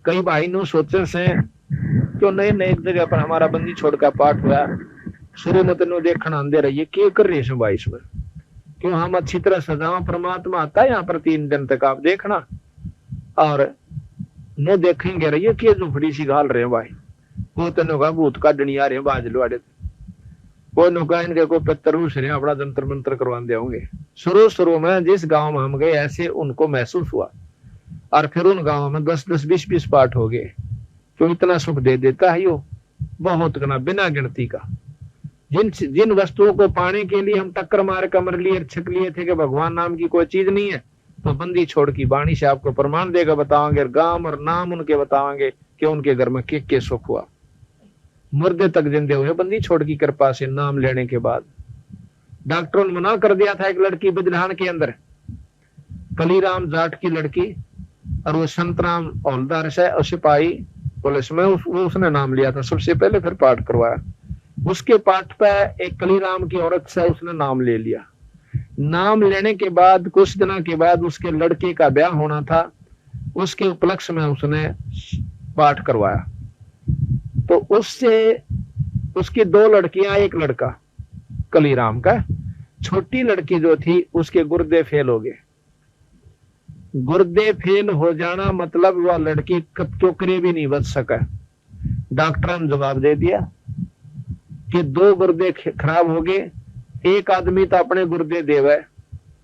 कई भाई नो सोचे से क्यों नए नए जगह पर हमारा बंदी छोड़ का पाठ हुआ, शुरू में तेन देखना आंदे रहिए क्या कर रहे भाई इसमें, क्यों हम अच्छी तरह सजावा, परमात्मा आता है यहाँ पर 3 दिन तक, आप देखना। और न देखेंगे रहिए कि झुपड़ी सी घाल रहे हैं भाई, वो तो नुका भूत का डनिया रहे बाज लुआड़े, वो नुका इनके को पत्थर उस रहे अपना जंतर मंत्र करवा दे होंगे। शुरू में जिस गांव में हम गए ऐसे उनको महसूस हुआ, और फिर उन गांव में 10-10, 20-20 पाठ हो गए। तो इतना सुख दे देता है यो, बहुत गना, बिना गिनती का। जिन वस्तुओं को पाने के लिए हम टक्कर मार कमर लिए छक लिए थे कि भगवान नाम की कोई चीज नहीं है, तो बंदी छोड़ की वाणी से आपको प्रमाण देगा, बताओगे गांव और नाम उनके बताओगे कि उनके घर में के सुख हुआ। मुर्दे तक जिंदे हुए बंदी छोड़ की कृपा से नाम लेने के बाद। डॉक्टरों ने मना कर दिया था, एक लड़की बजलान के अंदर, कलीराम जाट की लड़की, और वो संतराम हौलदार से सिपाही पुलिस में उसने नाम लिया था सबसे पहले, फिर पाठ करवाया। उसके पाठ पे एक कलीराम की औरत से उसने नाम ले लिया। नाम लेने के बाद कुछ दिनों के बाद उसके लड़के का ब्याह होना था, उसके उपलक्ष्य में उसने पाठ करवाया। तो उससे उसकी 2 लड़कियां, एक लड़का कलीराम का। छोटी लड़की जो थी उसके गुर्दे फेल हो गए। गुर्दे फेल हो जाना मतलब वह लड़की टोकरे भी नहीं बच सका। डॉक्टर ने जवाब दे दिया कि 2 गुर्दे खराब हो गए, एक आदमी तो अपने गुर्दे देवे।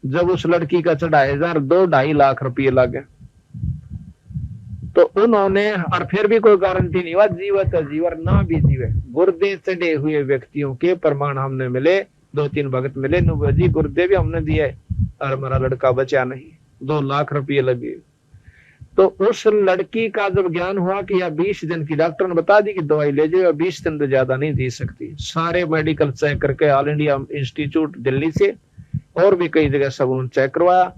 जब उस लड़की का चढ़ाए 2-2.5 लाख रुपये लगे, तो उन्होंने, और फिर भी कोई गारंटी नहीं हुआ जीवित जीवर ना भी जीवे। गुर्दे चढ़े हुए व्यक्तियों के प्रमाण हमने मिले, 2-3 भगत मिले, जी गुर्दे भी हमने दिए और हमारा लड़का बचा नहीं, 2 लाख रुपये लगे। तो उस लड़की का जब ज्ञान हुआ कि यह 20 दिन की, डॉक्टर ने बता दी कि दवाई ले जाओ, 20 दिन तो ज्यादा नहीं दे सकती। सारे मेडिकल चेक करके, ऑल इंडिया इंस्टीट्यूट दिल्ली से और भी कई जगह सब उन्होंने चेक करवाया,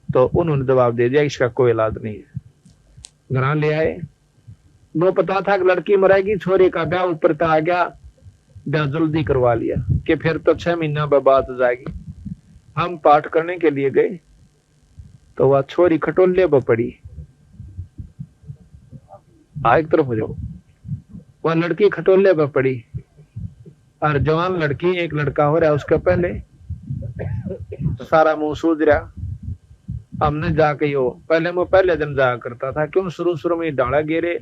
तो उन्होंने जवाब दे दिया इसका कोई इलाज नहीं है। घर ले आए, वो पता था कि लड़की मरेगी, छोरे का ब्याह ऊपर तक आ गया, ब्याह जल्दी करवा लिया कि फिर तो 6 महीना बाद जाएगी। हम पाठ करने के लिए गए तो वह छोरी खटोले पर पड़ी, एक तरफ हो जाओ, वह लड़की खटोले पर पड़ी, और जवान लड़की, एक लड़का हो रहा है उसका पहले, सारा मुंह सूज रहा। हमने जाके यो पहले दिन जाया करता था, क्यों शुरू में डाला गिरे,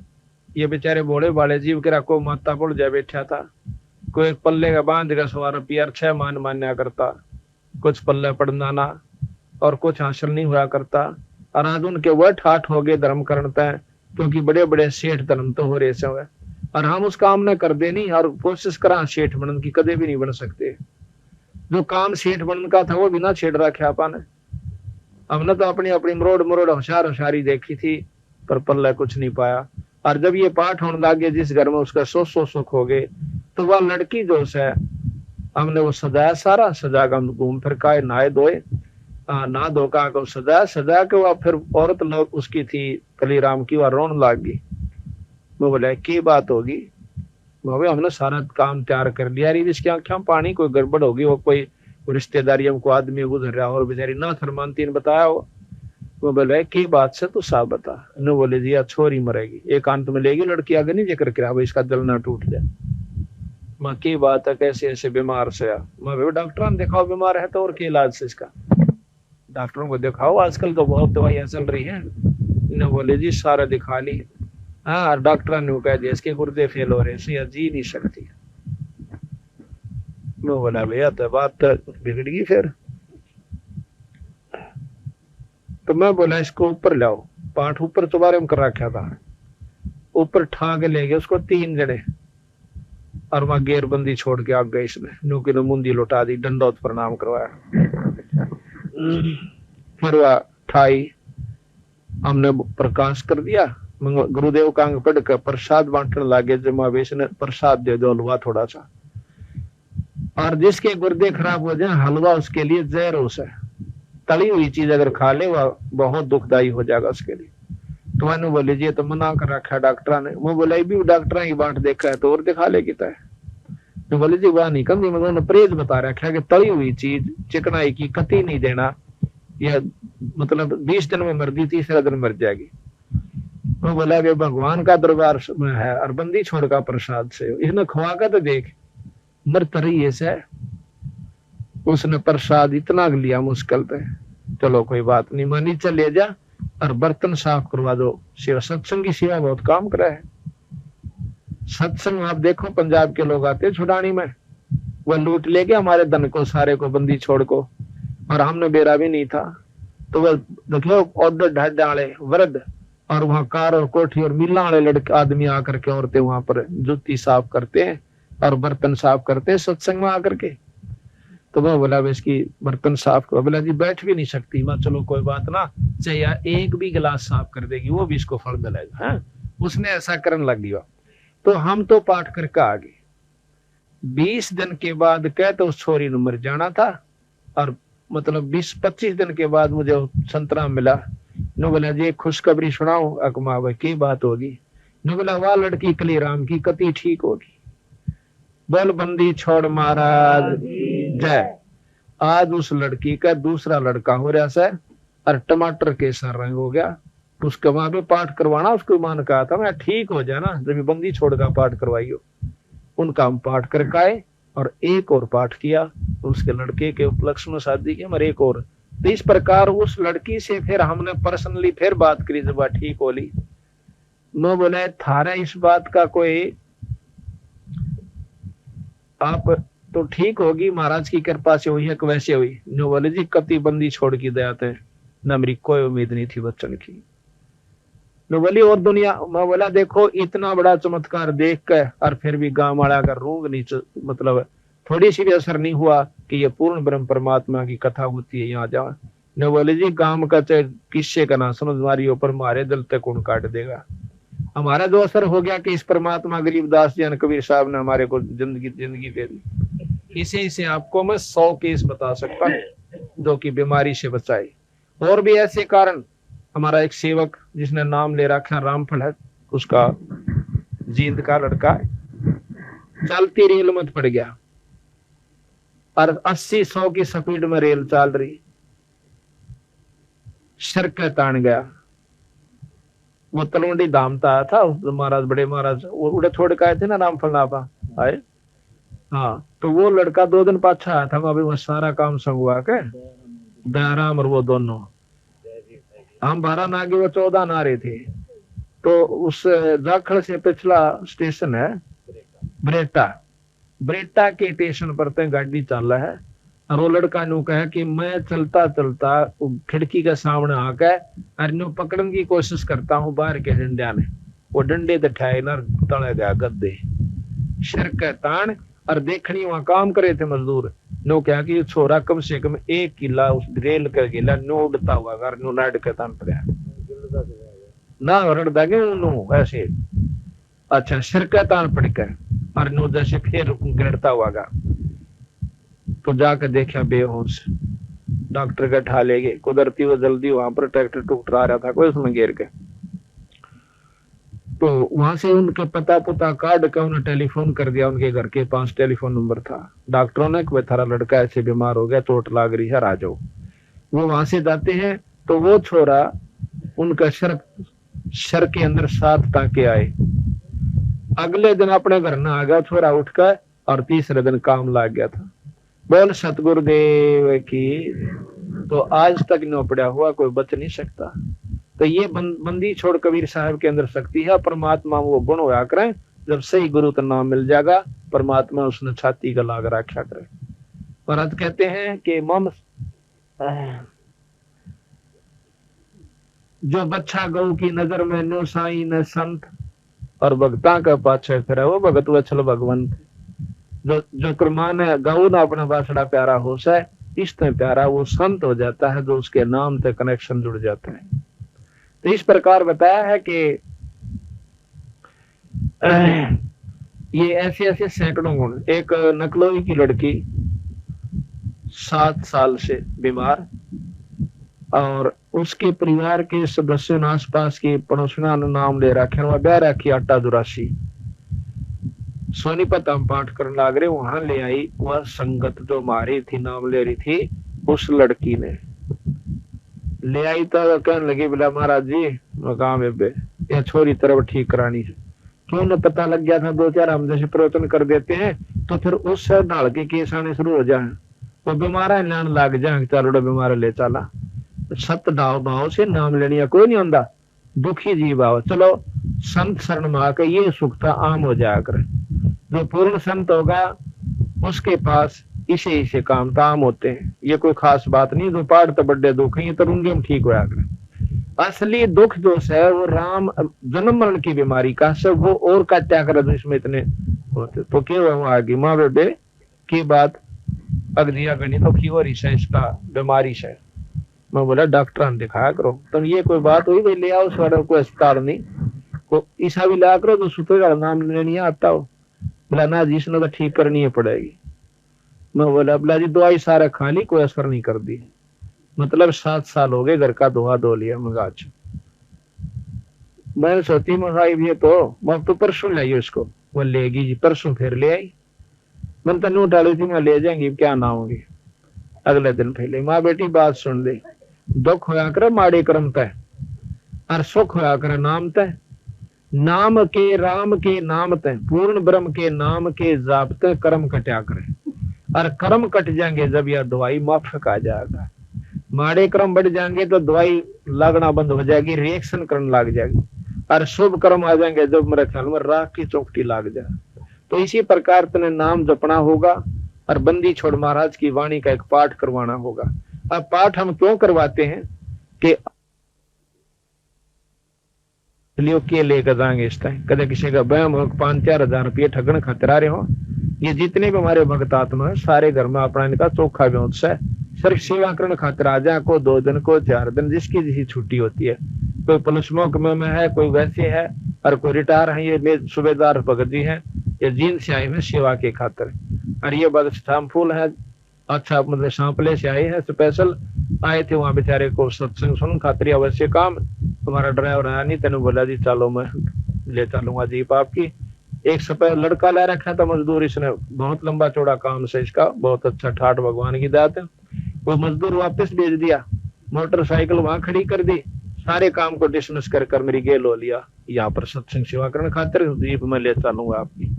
ये बेचारे बोले बाले जीव के को माता पुल जा बैठा था, कोई पल्ले का बांध का 100 रुपया 6 मान मान्या करता, कुछ पल्ले पढ़ना ना, और कुछ हासिल नहीं हुआ करता। और आज उनके वह ठाठ हो गए धर्म करता है, क्योंकि बड़े बड़े सेठ धर्म तो हो रहे से, और हम उस काम ने कर दे नहीं, और कोशिश करा सेठ बनने की, कदे भी नहीं बन सकते। जो काम सेठ बनने का था वो बिना छेड़ रखा अपन, हमने तो अपनी अपनी मरोड़ होशियारी देखी थी, पर पल्ला कुछ नहीं पाया। और जब ये पाठ होने लगे जिस घर में, उसका 100 सुख हो गए। तो वह लड़की जो है हमने वो सजाया, सारा सजा का घूम फिर का नहाए धोए, ना धोखा को सजा के वह फिर औरत लोग उसकी थी कलीराम की, वह रोन लाग गई। वो बोले की बात होगी, हमने सारा काम तैयार कर लिया, इसकी आंखें पानी, कोई गड़बड़ होगी, वो कोई रिश्तेदारी हमको आदमी गुजर रहा और बेचारी ना थरमानती ने बताया हो। वो बोले की बात से तू साफ बता। न बोले जी छोरी मरेगी, एकांत में लेगी लड़की, आगे नहीं जिक्र किया, इसका दिल ना टूट जाए। माँ की बात है, कैसे ऐसे बीमार से मैं डॉक्टर ने दिखाओ, बीमार है तो और क्या इलाज से इसका, डॉक्टरों को दिखाओ, आजकल तो बहुत दवाइयां चल रही हैं। न बोले जी सारा दिखा ली, हाँ डॉक्टर ने कह दिया इसके गुर्दे फेल हो रहे हैं, जी नहीं सकती। मैं बोला भैया तो बात तो बिगड़ गई फिर। तो मैं बोला इसको ऊपर लाओ, पाठ ऊपर दोबारा में कर रखा था, ऊपर ठा के ले गए उसको 3 जने, और वहां गेरबंदी छोड़ के आ गए इसने, नुकी ने मुंदी लौटा दी, दंडोत प्रणाम करवाया। फिर वह ठाई, हमने प्रकाश कर दिया, गुरुदेव का अंग पढ़ कर प्रसाद बांटने लगे, जमावेश ने प्रसाद दे दो हलवा थोड़ा सा, और जिसके गुर्दे खराब हो जाए हलवा उसके लिए जहर है, तली हुई चीज अगर खा ले वह बहुत दुखदायी हो जाएगा उसके लिए। तो मैंने बोले जी तो मना कर रखा डॉक्टर ने। वो बोला भी डॉक्टर की बांट देखा है तो और दिखा ले किता है। तो बोले जी वह नहीं कम, मैंने परहेज बता रखा है कि तली हुई चीज चिकनाई की कती नहीं देना, यह मतलब 20 दिन में मर दी, 3रे दिन मर जाएगी। वो बोला कि भगवान का दरबार में है और बंदी छोड़ का प्रसाद से, इसने खुआ का तो देख मर तरी ऐसा। उसने प्रसाद इतना लिया मुश्किल पे, चलो कोई बात नहीं, मानी चले जा और बर्तन साफ करवा दो। सेवा, सत्संग की सेवा बहुत काम करा है। सत्संग आप देखो, पंजाब के लोग आते छुड़ानी में, वह लूट ले गए हमारे धन को सारे को, बंदी छोड़ को, और हमने बेरा भी नहीं था। तो वह देखो ऑर्डर ढाड डाले वृद्ध, और वहां कार और कोठी और मिला वाले लड़के आदमी आकर के, औरतें वहां पर जूती साफ करते हैं और बर्तन साफ करते हैं सत्संग में आकर के। तो वह बोला इसकी बर्तन साफ करो। बोला जी बैठ भी नहीं सकती। मैं चलो कोई बात ना, चाहिए एक भी गिलास साफ कर देगी वो भी इसको फल मिलेगा। है उसने ऐसा करने लग गया। तो हम तो पाठ करके आ गए। 20 दिन के बाद कह तो उस छोरी ने मर जाना था, और मतलब 20-25 दिन के बाद मुझे संतरा मिला। नो बोला जी खुशखबरी सुनाओ। अकमा भाई की बात होगी? नो बोला वाह लड़की कली राम की कति ठीक होगी। बोल बंदी छोड़ महाराज जय। आज उस लड़की का दूसरा लड़का हो रहा है और टमाटर के सर रंग हो गया। उसके वहां पे पाठ करवाना, उसको मान कहा था मैं ठीक हो जाना जब बंदी छोड़ का पाठ करवाइयो। उनका हम पाठ करके आए और एक और पाठ किया, तो उसके लड़के के उपलक्ष्य में शादी की हमारे एक और। तो इस प्रकार उस लड़की से फिर हमने पर्सनली फिर बात करी जब ठीक होली। नो बोले थारा इस बात का कोई, आप तो ठीक होगी महाराज की कृपा से हुई है कि वैसे हुई? नो बोले जी कति बंदी छोड़ की दया थे न, मेरी कोई उम्मीद नहीं थी बच्चन की। नो बोली और दुनिया। मैं बोला देखो इतना बड़ा चमत्कार देख कर और फिर भी गांव वाला का रूंग नहीं, मतलब थोड़ी सी भी असर नहीं हुआ कि ये पूर्ण ब्रह्म परमात्मा की कथा होती है यहाँ जाओ। नो बोले जी गांव का चाहे किस्से का ना समझ मारी ऊपर मारे दिल तक कौन काट देगा। हमारा जो असर हो गया कि इस परमात्मा गरीबदास जी कबीर साहब ने हमारे को जिंदगी दे दी। इसे आपको मैं 100 केस बता सकता हूँ जो कि बीमारी से बचाए। और भी ऐसे कारण, हमारा एक सेवक जिसने नाम ले रखा रामफल है, उसका जींद का लड़का है, चलती रेल मत पड़ गया और 80-100 की स्पीड में रेल चल रही, सड़क तान गया। वो तलवंडी धाम था महाराज, बड़े महाराज वो उड़े छोड़ के आए थे ना रामफल नापा आए। हाँ तो वो लड़का 2 दिन पाछा आया था, अभी वो सारा काम संगवा के दयाराम और वो दोनों हम 12 नागे वो 14 नारे थे। तो उस जाखड़ से पिछला स्टेशन है ब्रेटा के स्टेशन पर तय गाड़ी चल रहा है, और वो लड़का नु कहे कि मैं चलता चलता खिड़की के सामने आकर और नु पकड़ने की कोशिश करता हूँ बाहर के डंडा ने, वो डंडे तठाए ना तले गया गद्दे सिर के तान। और देखनी वहां काम करे थे मजदूर, नो क्या कि छोरा कम से कम 1 किला उस रेल का गिला नो उड़ता हुआ घर नो नाड़ के तान पड़ा ना रड़दा के नो ऐसे। अच्छा सिर के तान पड़ कर और नो जैसे फिर गिरता हुआ गा। तो जाकर देखा बेहोश, डॉक्टर का ठा ले गए। कुदरती वो जल्दी वहां पर ट्रैक्टर टूट आ रहा था कोई उसमें गिर के। तो वहां से उनके पता काट कर उन्हें टेलीफोन कर दिया, उनके घर के 5 टेलीफोन नंबर था। डॉक्टरों ने कि थारा लड़का ऐसे बीमार हो गया, चोट लाग रही है, आ जाओ। वो वहां से जाते हैं तो वो छोरा उनका सर के अंदर 7 टांके आए। अगले दिन अपने घर न आ गया छोरा उठकर, और तीसरे दिन काम लग गया था। बोल सतगुरुदेव की। तो आज तक न पड़ा हुआ कोई बच नहीं सकता। तो ये बंदी छोड़ कबीर साहब के अंदर शक्ति है। परमात्मा वो गुण होया करे, जब सही गुरु का नाम मिल जाएगा परमात्मा उसने छाती का लाग रखा करे। महाराज कहते हैं कि मम जो बच्चा गौ की नजर में नो साई न संत, और भक्ता का पाछे फिर वो भगत वत्सल भगवंत। जो कुर्बान है गऊ ना अपना बासड़ा प्यारा हो से इससे प्यारा वो संत हो जाता है, जो उसके नाम से कनेक्शन जुड़ जाते हैं। तो इस प्रकार बताया है कि ये ऐसे ऐसे सैकड़ों गुण। एक नकलोई की लड़की 7 साल से बीमार, और उसके परिवार के सदस्यों ने आसपास के पड़ोसियों ने नाम ले रखे, वह ब्याह रखी 8 सोनीपत हम पाठ करने लग रहे, वहां ले आई वह संगत जो मारी थी नाम ले रही थी, उस लड़की ने ले आई। तो कहने लगी बोला महाराज जी मकाम यह छोरी तरफ ठीक करानी है। क्यों न पता लग गया था 2-4 हम जैसे प्रवचन कर देते हैं तो फिर उससे ढाल के केस आने शुरू हो जाए, वो बीमारा नान लग जाए चलो बीमार ले चला सत डाव भाव से नाम लेने कोई नहीं होता दुखी जीव आओ चलो संत शरण में आकर ये सुखता आम हो जाया करे। जो पूर्ण संत होगा उसके पास इसे काम ताम होते हैं। ये कोई खास बात नहीं जो पाड़ तो बड़े दुख है तो रुंगे में ठीक होया करे। असली दुख जो है वो राम जन्म मरण की बीमारी का सब वो और का क्या करे इसमें इतने होते तो क्यों आगे माँ बेटे की बात अगदिया गणी तो की और इसका बीमारी से मैं बोला डॉक्टर ने दिखाया करो तुम ये कोई बात हुई भाई ले आओ सर कोई अस्पताल नहीं को ईसा भी ला करो तो सुते का नाम लेने आता हो बोला ना जी इसने तो ठीक करनी है पड़ेगी। मैं बोला बोला जी दवाई सारा खा ली कोई असर नहीं कर दी मतलब 7 साल हो गए घर का धोआ धो लिया मगा अच्छा मैंने सोची मंगाई भी तो मैं तो परसों लाइए उसको वो लेगी जी परसों फिर ले आई मैंने तनु डाली थी मैं ले जाएंगी क्या ना होगी अगले दिन पहले माँ बेटी बात सुन ली दुख होया करे माड़े कर्म तय और सुख होया करे नाम तय नाम के राम के नाम तय पूर्ण ब्रह्म के नाम के जापते कर्म कटा करे और कर्म कट जाएंगे जब यह दवाई माफक आ जाएगा। माड़े कर्म बढ़ जाएंगे तो दवाई लगना बंद हो जाएगी रिएक्शन करने लग जाएगी और शुभ कर्म आ जाएंगे जब मेरे ख्याल में राख की चौकटी लग जाए। तो इसी प्रकार तने नाम जपना होगा और बंदी छोड़ महाराज की वाणी का एक पाठ करवाना होगा। अब पाठ हम क्यों करवाते हैं कि के लेकर जाएंगे इस टाइम कदे किसी का बहम हो 5-4 हजार रुपये ठगन खतरा रहे हो। ये जितने भी हमारे भक्त आत्मा है सारे घर में अपना इनका चोखा व्यवस है सिर्फ सेवा करने खातिर आ जाए को 2 दिन को 4 दिन जिसकी जिसकी छुट्टी होती है कोई पुलिस महकमे में है कोई वैसे है और कोई रिटायर है ये सूबेदार भगत जी है ये जीन से आए हैं सेवा के खातिर और ये बदस्ताम फूल है अच्छा मतलब सांपले से आए हैं स्पेशल आए थे वहां बेचारे को सत्संग सुन खातिर अवश्य काम तुम्हारा ड्राइवर आया नहीं तेने बोला जी चलो मैं ले चलूंगा जीप आपकी। एक सफेद लड़का ला रखा था मजदूर इसने बहुत लंबा चौड़ा काम से इसका बहुत अच्छा ठाठ भगवान की दात है वो मजदूर वापस भेज दिया मोटरसाइकिल वहां खड़ी कर दी सारे काम को डिसमिस कर मेरी गेल हो लिया यहाँ पर सत्संग सेवा करने खातिर जीप में ले चलूंगा आपकी।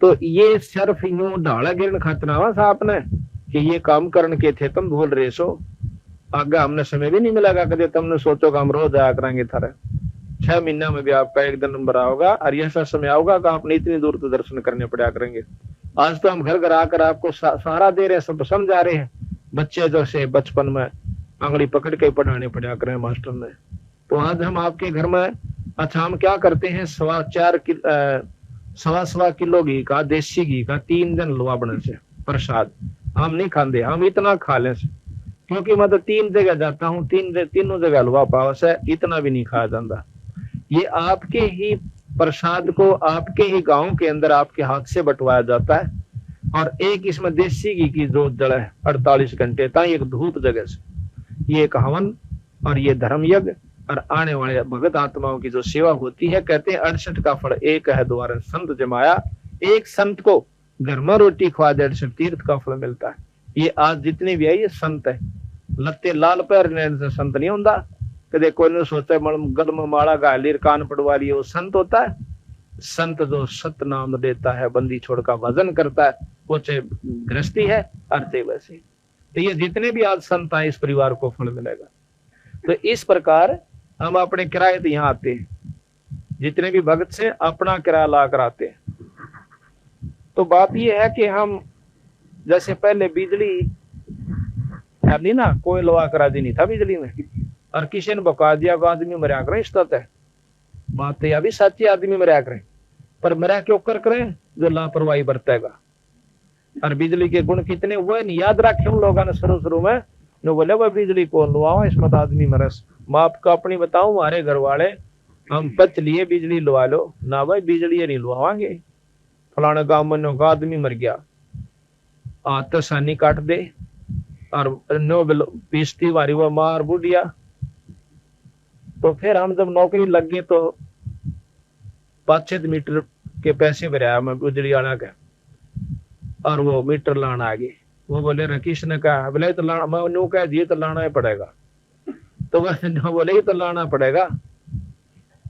तो ये सिर्फ यूं ढाला गिरने खातिर आवा साहब ने कि ये काम करने के थे तुम भूल रहे सो आगे हमने समय भी नहीं मिलेगा कभी तुमने सोचो कि हम रोज आया करेंगे थारे 6 महीना में भी आपका एक दिन नंबर आओगा और ऐसा समय आओगा कि आपने इतनी दूर तो दर्शन करने पड़ा करेंगे। आज तो हम घर घर आकर आपको सहारा दे रहे हैं सब समझा रहे हैं बच्चे जैसे बचपन में आंगली पकड़ के पढ़ाने पड़ा करें मास्टर ने। तो आज हम आपके घर में अच्छा हम क्या करते हैं 1.25 किलो घी का देसी घी का 3 दिन लुआ बने से प्रसाद हम नहीं खाते हम इतना खा ले से क्योंकि मैं तो 3 जगह जाता हूँ तीनों जगह हलवा पाव से इतना भी नहीं खाया जाता। ये आपके ही प्रसाद को आपके ही गांव के अंदर आपके हाथ से बंटवाया जाता है और एक इसमें देसी घी की जोत जड़ है 48 घंटे तक एक धूप जगह से ये एक हवन और ये धर्म यज्ञ और आने वाले भगत आत्माओं की जो सेवा होती है कहते हैं 68 का फल एक है द्वारा संत जमाया एक संत को घर में रोटी खवा दे 68 तीर्थ का फल मिलता है। ये आज जितने भी है ये संत है लत्ते लाल पैर से संत नहीं होता कदे कोई ने सोचा गल में माला गालीर कान पड़वा लिए वो संत होता है। संत जो सत नाम देता है बंदी छोड़ का भजन करता है वो चाहे गृहस्थी है अर्थे वैसे। तो ये जितने भी आज संत आए इस परिवार को फल मिलेगा। तो इस प्रकार हम अपने किराए तो यहाँ आते हैं जितने भी भगत से अपना किराया ला कर आते हैं। तो बात ये है कि हम जैसे पहले बिजली नहीं ना कोई लवा करा दी नहीं था बिजली में और किसी ने बका दिया आदमी मरा करें इस है बात है अभी सच्ची आदमी मरा करें पर मरा क्यों करें जो लापरवाही बरतेगा। और बिजली के गुण कितने हुए नहीं याद रखे उन लोगों ने शुरू में जो बोले वह बिजली को लुआओ इसमें तो आदमी मरस। मैं आपको अपनी बताऊं हमारे घर वाले हम पच लिए बिजली लुआ लो ना भाई बिजली नहीं लुआवांगे फलाने गांव में का आदमी मर गया तो सानी काट दे और नो पीसती वारी वो मार बुढ़िया। तो फिर हम जब नौकरी लग गए तो 5-6 मीटर के पैसे भराया मैं बिजली आना का और वो मीटर लाना आ गए। वो बोले रकीश ने कहा बोले तो लाना मैं नो कह दिए तो लाना ही पड़ेगा। तो वह बोले तो लाना पड़ेगा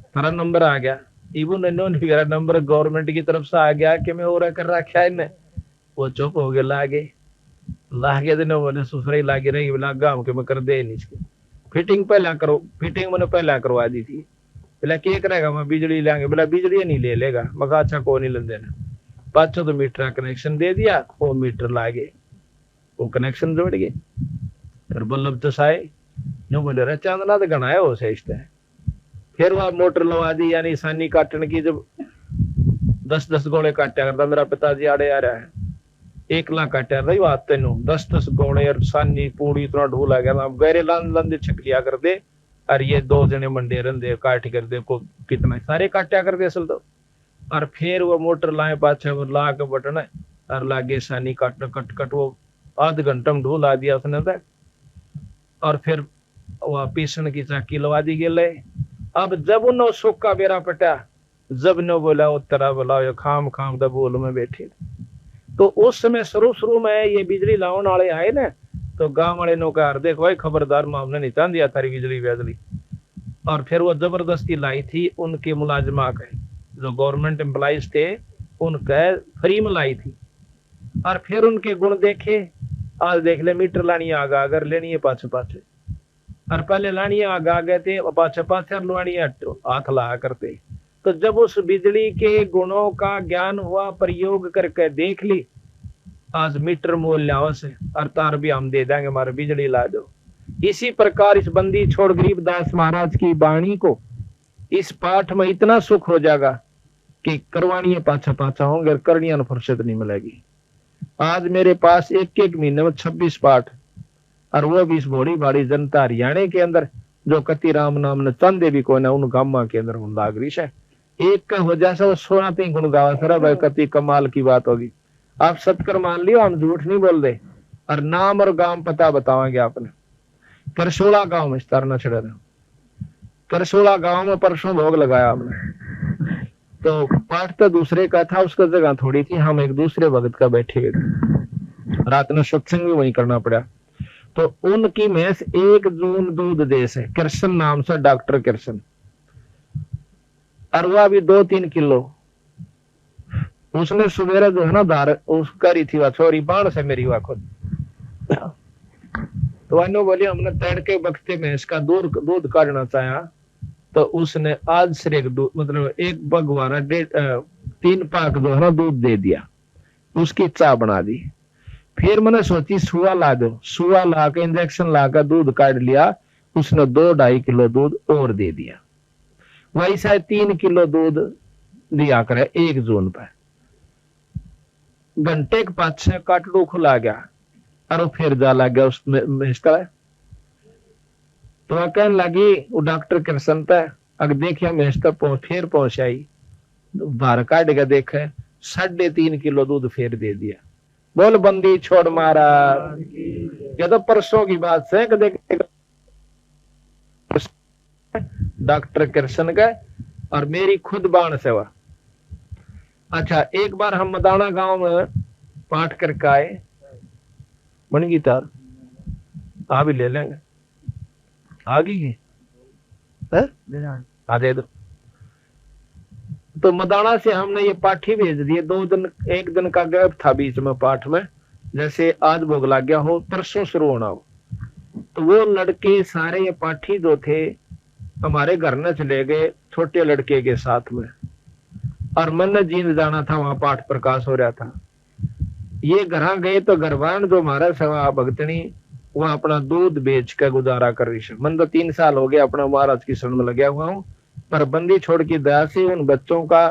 थारा नंबर आ गया इवन मेरा नंबर गवर्नमेंट की तरफ से आ गया कि मैं और कर रखा है इन्हें वो चुप हो गया लागे लागे दिन बोले सुसराई लागे रही बोला गाँव के मैं कर दे नहीं इसके फिटिंग पहला करो, फिटिंग मैंने पहला करवा दी थी। बोला क्या करेगा, मैं बिजली लेंगे। बोला बिजली नहीं ले लेगा। मैं कहा अच्छा को नहीं ले देना। 500 तो मीटर कनेक्शन दे दिया, वो मीटर लागे, वो कनेक्शन जोड़ गए। फिर बल्लभ तो साए नो बोले रहा चांदना तो गना है वो सही। फिर वह मोटर लगा दी, यानी सानी काटने की। जब 10-10 गोले काटा करता मेरा पिताजी आड़े आ रहा है, 1 लाख काटा रही बात तेन 10-10 गोले और सानी पूरी इतना ढूला गया। गहरे लांदे छक लिया कर दे, और ये 2 जने मंडे रंदे काट कर दे को कितना सारे काटा कर दे असल तो। और फिर वो मोटर लाए पाछे वो ला के बटन और लागे सानी कट कट कट वो आध घंटा में ढूला दिया उसने तक। और फिर वह पीसन की चाकी लगा दी गए। अब जब उन्हों सूखा बेरा पटा, जब न बोला वो तरह बोला खाम खाम द बोल में बैठे। तो उस समय शुरू में ये बिजली लाने वाले आए ना, तो गांव वाले नो कहा देखो भाई खबरदार, मामला नहीं चाह दिया थारी बिजली बिजली। और फिर वो जबरदस्ती लाई थी उनके मुलाजमा के, जो गवर्नमेंट एम्प्लॉइज थे उनके फ्री में लाई थी। और फिर उनके गुण देखे, आज देख ले मीटर लानी आगा अगर लेनी है पाछे पाछे, और पहले लानी आगा गए थे पाछे पाछे और लानी हाथ ला करते। तो जब उस बिजली के गुणों का ज्ञान हुआ, प्रयोग करके देख ली, आज मीटर मोल लाओ से और तार भी हम दे देंगे, हमारे बिजली ला दो। इसी प्रकार इस बंदी छोड़ गरीबदास महाराज की वाणी को इस पाठ में इतना सुख हो जाएगा कि करवानी पाछा पाछा होंगे, करनिया न फुर्सत नहीं मिलेगी। आज मेरे पास एक महीने में 26 पाठ, और वो भी इस भोड़ी भाड़ी जनता हरियाणा के अंदर जो कति राम नाम ने चंदे भी कोई ना उन गामा के अंदर उन लाग रही है। एक का हो जाए वो 16 तीन गुण गावा सरा भाई, कति कमाल की बात होगी। आप सत्कर मान लियो, हम झूठ नहीं बोल रहे। और नाम और गांव पता बतावांगे आपने। करसोला गांव में तरना चढ़ा रहा, करसोला गांव में परसों भोग लगाया हमने। तो पाठ तो दूसरे का था, उसका जगह थोड़ी थी, हम एक दूसरे भगत का बैठे हुए थे। रात में सत्संग भी वहीं करना पड़ा। तो उनकी भैंस 1 जून दूध देश है, कृष्ण नाम से, डॉक्टर कृष्ण। अरवा भी 2-3 किलो। उसने सुबेरे जो है ना धार उस करी थी, वह छोरी बाण से मेरी वह खुद। तो वानो बोली हमने तड़के बखते भैंस का दूध काटना चाहा, तो उसने आज से एक दूध मतलब 1 बगवारा 3 पाक जो है ना दूध दे दिया, उसकी चाय बना दी। फिर मैंने सोची सुआ ला दो, सुआ ला के इंजेक्शन ला कर दूध काट लिया। उसने 2-2.5 किलो दूध और दे दिया। वही शायद 3 किलो दूध दिया करे 1 जून पर। घंटे के पाछे काटड़ू खुला गया और फिर जा लग गया उसमें इसका। तो वह कहने लगी वो डॉक्टर कृष्ण पे, अगर देखिए मैं फिर पहुंच आई, बाहर काट के देखे 3.5 किलो दूध फिर दे दिया। बोल बंदी छोड़ मारा। ये तो परसों की बात है, डॉक्टर कृष्ण का और मेरी खुद बाण सेवा। अच्छा, एक बार हम मदाना गांव में पाठ करके आए, बन गई तार आ भी ले लेंगे, आ गई आ दे दो। तो मदाना से हमने ये पाठी भेज दिए। 2 दिन 1 दिन का गैप था बीच में पाठ में, जैसे आज भोग लग गया हो परसों शुरू होना हो। तो वो लड़के सारे ये पाठी जो थे हमारे घर न चले गए छोटे लड़के के साथ में, और मन जींद जाना था, वहां पाठ प्रकाश हो रहा था। ये घर गए तो घरवान जो हमारा सेवा भक्तनी वह अपना दूध बेच कर गुजारा कर रही है। मन तो 3 साल हो गए अपना महाराज की शरण में लगा हुआ हूँ, पर बंदी छोड़ की दया से उन बच्चों का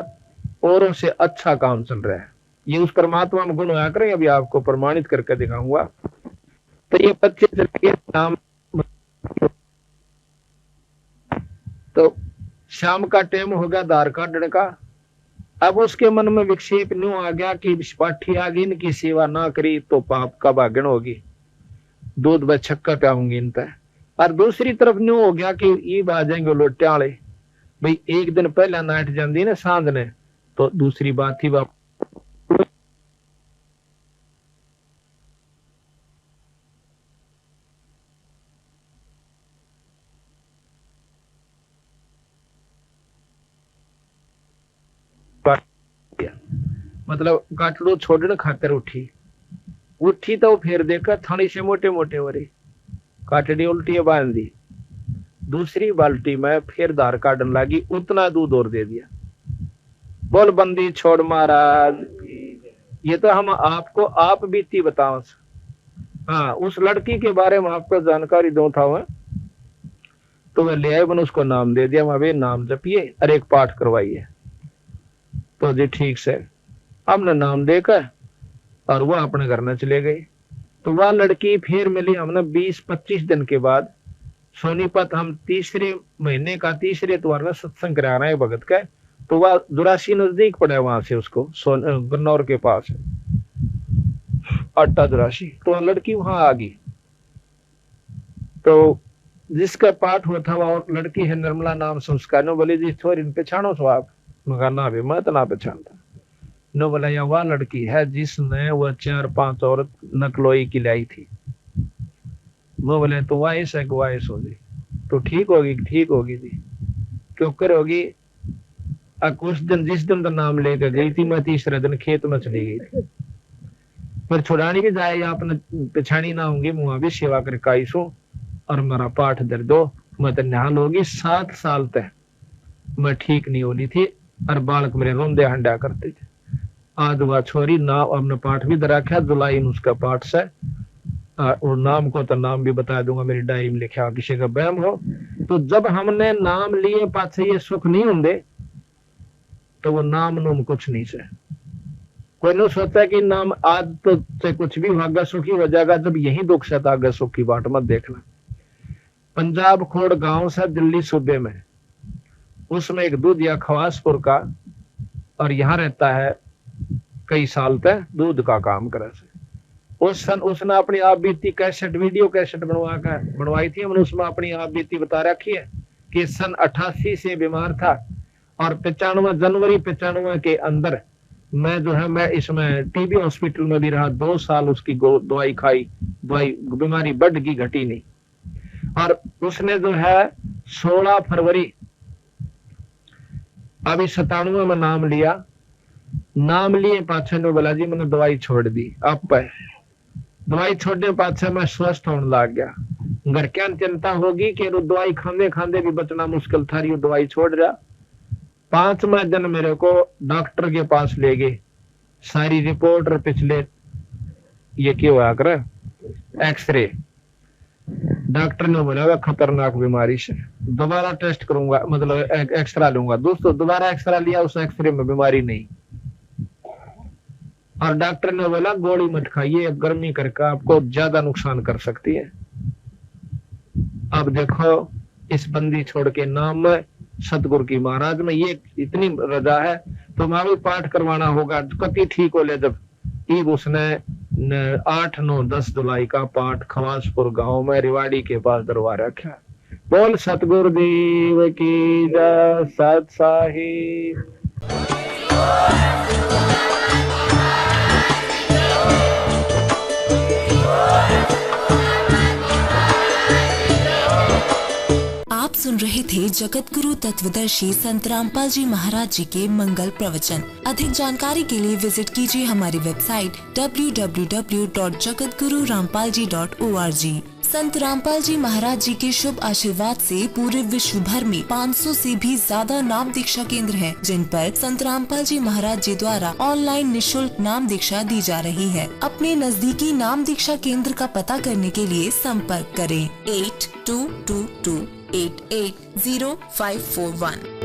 औरों से अच्छा काम चल रहा है। ये उस परमात्मा में गुण होया करें, अभी आपको प्रमाणित करके दिखाऊंगा। तो ये बच्चे चले गए नाम। तो शाम का टाइम हो गया आधार कार्ड का। अब उसके मन में विक्षेप न्यू आ गया कि पाठी आगे इनकी सेवा ना करी तो पाप का भागण होगी, दूध व छक्का प्याऊंगी इन पर। और दूसरी तरफ न्यू हो गया कि ये आ जाएंगे लोटे वाले, भाई 1 दिन पहला नाट जाती ना सांझ ने, तो दूसरी बात थी बाप मतलब काटड़ू छोड़ने खातर उठी। उठी तो फिर देखा थानी से मोटे मोटे हो रही, काटड़ी उल्टी बांध दी। दूसरी बाल्टी में फिर धार काटने लगी, उतना दूध और दे दिया। बोल बंदी छोड़ महाराज। ये तो हम आपको आप बीती बताओ। हाँ, उस लड़की के बारे में आपको जानकारी दो था वह, तो वह ले आए, मैंने उसको नाम दे दिया, वहां नाम जपिए और एक पाठ करवाइए। तो जी ठीक से हमने नाम देकर और वह अपने घर में चले गई। तो वह लड़की फिर मिली हमने 20-25 दिन के बाद सोनीपत। हम तीसरे महीने का तीसरे त्योहार में सत्संग करा रहे हैं भगत का। तो वह दुरासी नजदीक पड़ा है वहां से, उसको गन्नौर के पास है अट्टा दुरासी। तो लड़की वहां आ गई। तो जिसका पाठ हुआ था वह लड़की है निर्मला नाम संस्कार। नो बोले जी छोरी पहचानो तो आप? मगर ना भी मैं तो ना पहचानता। नो बोला या वह लड़की है जिसने वह 4-5 औरत नकलोई की लाई थी। वो बोले तो वाइस है, वाइस होगी तो ठीक होगी, ठीक होगी जी, क्यों कर होगी। कुछ दिन जिस दिन तो नाम लेकर गई थी, मैं तीसरे दिन खेत में चली गई थी। पर छुड़ानी भी जाए या अपने पिछाड़ी ना होंगी, मुँह भी सेवा करके आई सू और मेरा पाठ दर दो। मैं तो निहाल होगी 7 साल तक मैं ठीक नहीं होनी थी और बालक मेरे रोंदे हंडा करते थे। आज वह छोरी नाम अपने पाठ भी दराख्या, जुलाई उसका पाठ से और नाम को तो नाम भी बता दूंगा, मेरी डायरी में लिखा, किसी का बहम हो। तो जब हमने नाम लिए पाछे ये सुख नहीं होंगे तो वो नाम नूम कुछ नहीं से। कोई नहीं सोचता कि नाम आज तो से कुछ भी भागा सुखी हो जाएगा, जब यही दुख से आगे सुख की बाट मत देखना। पंजाब खोड़ गांव से दिल्ली सूबे में, उसमें एक दूध या खवासपुर का, और यहाँ रहता है कई साल तक दूध का काम करे से। उस सन उसने अपनी आप बीती कैसेट, वीडियो कैसेट बनवाई थी। हमने उसमें अपनी आप बीती बता रखी है कि सन 88 से बीमार था और 95 जनवरी 95 के अंदर मैं जो है मैं इसमें टीबी हॉस्पिटल में भी रहा 2 साल। उसकी दवाई खाई, दवाई बीमारी बढ़ गई, घटी नहीं। और उसने जो है 16 फरवरी अभी 97 में नाम लिया। नाम लिए पाछे ने बोला जी मैंने दवाई छोड़ दी। अब दवाई छोड़ने पाछे मैं स्वस्थ होने लग गया। घर क्या चिंता होगी कि दवाई खाने खाने भी बचना मुश्किल था, रही दवाई छोड़ रहा। 5वें दिन मेरे को डॉक्टर के पास ले गए, सारी रिपोर्ट और पिछले ये क्या हुआ कर एक्सरे। डॉक्टर ने बोला वह खतरनाक बीमारी से, दोबारा टेस्ट करूंगा, मतलब एक्सरा लूंगा। दोस्तों दोबारा एक्सरा लिया, उस एक्सरे में बीमारी नहीं। और डॉक्टर ने बोला गोली मत खाइए, गर्मी करके आपको ज्यादा नुकसान कर सकती है। अब देखो इस बंदी छोड़ के नाम में सतगुरु की महाराज में ये इतनी रजा है, तो मैं भी पाठ करवाना होगा। कति ठीक हो ले जब ईब उसने 8, 9, 10 जुलाई का पाठ खवासपुर गांव में रिवाड़ी के पास दरबार रखा। बोल सतगुरु देव की जय। सत साहिब। आप सुन रहे थे जगत गुरु तत्वदर्शी संत रामपाल जी महाराज जी के मंगल प्रवचन। अधिक जानकारी के लिए विजिट कीजिए हमारी वेबसाइट www.jagatgururampalji.org। संत रामपाल जी महाराज जी के शुभ आशीर्वाद से पूरे विश्व भर में 500 से भी ज्यादा नाम दीक्षा केंद्र हैं, जिन पर संत रामपाल जी महाराज जी द्वारा ऑनलाइन निशुल्क नाम दीक्षा दी जा रही है। अपने नजदीकी नाम दीक्षा केंद्र का पता करने के लिए संपर्क करें 8222880541।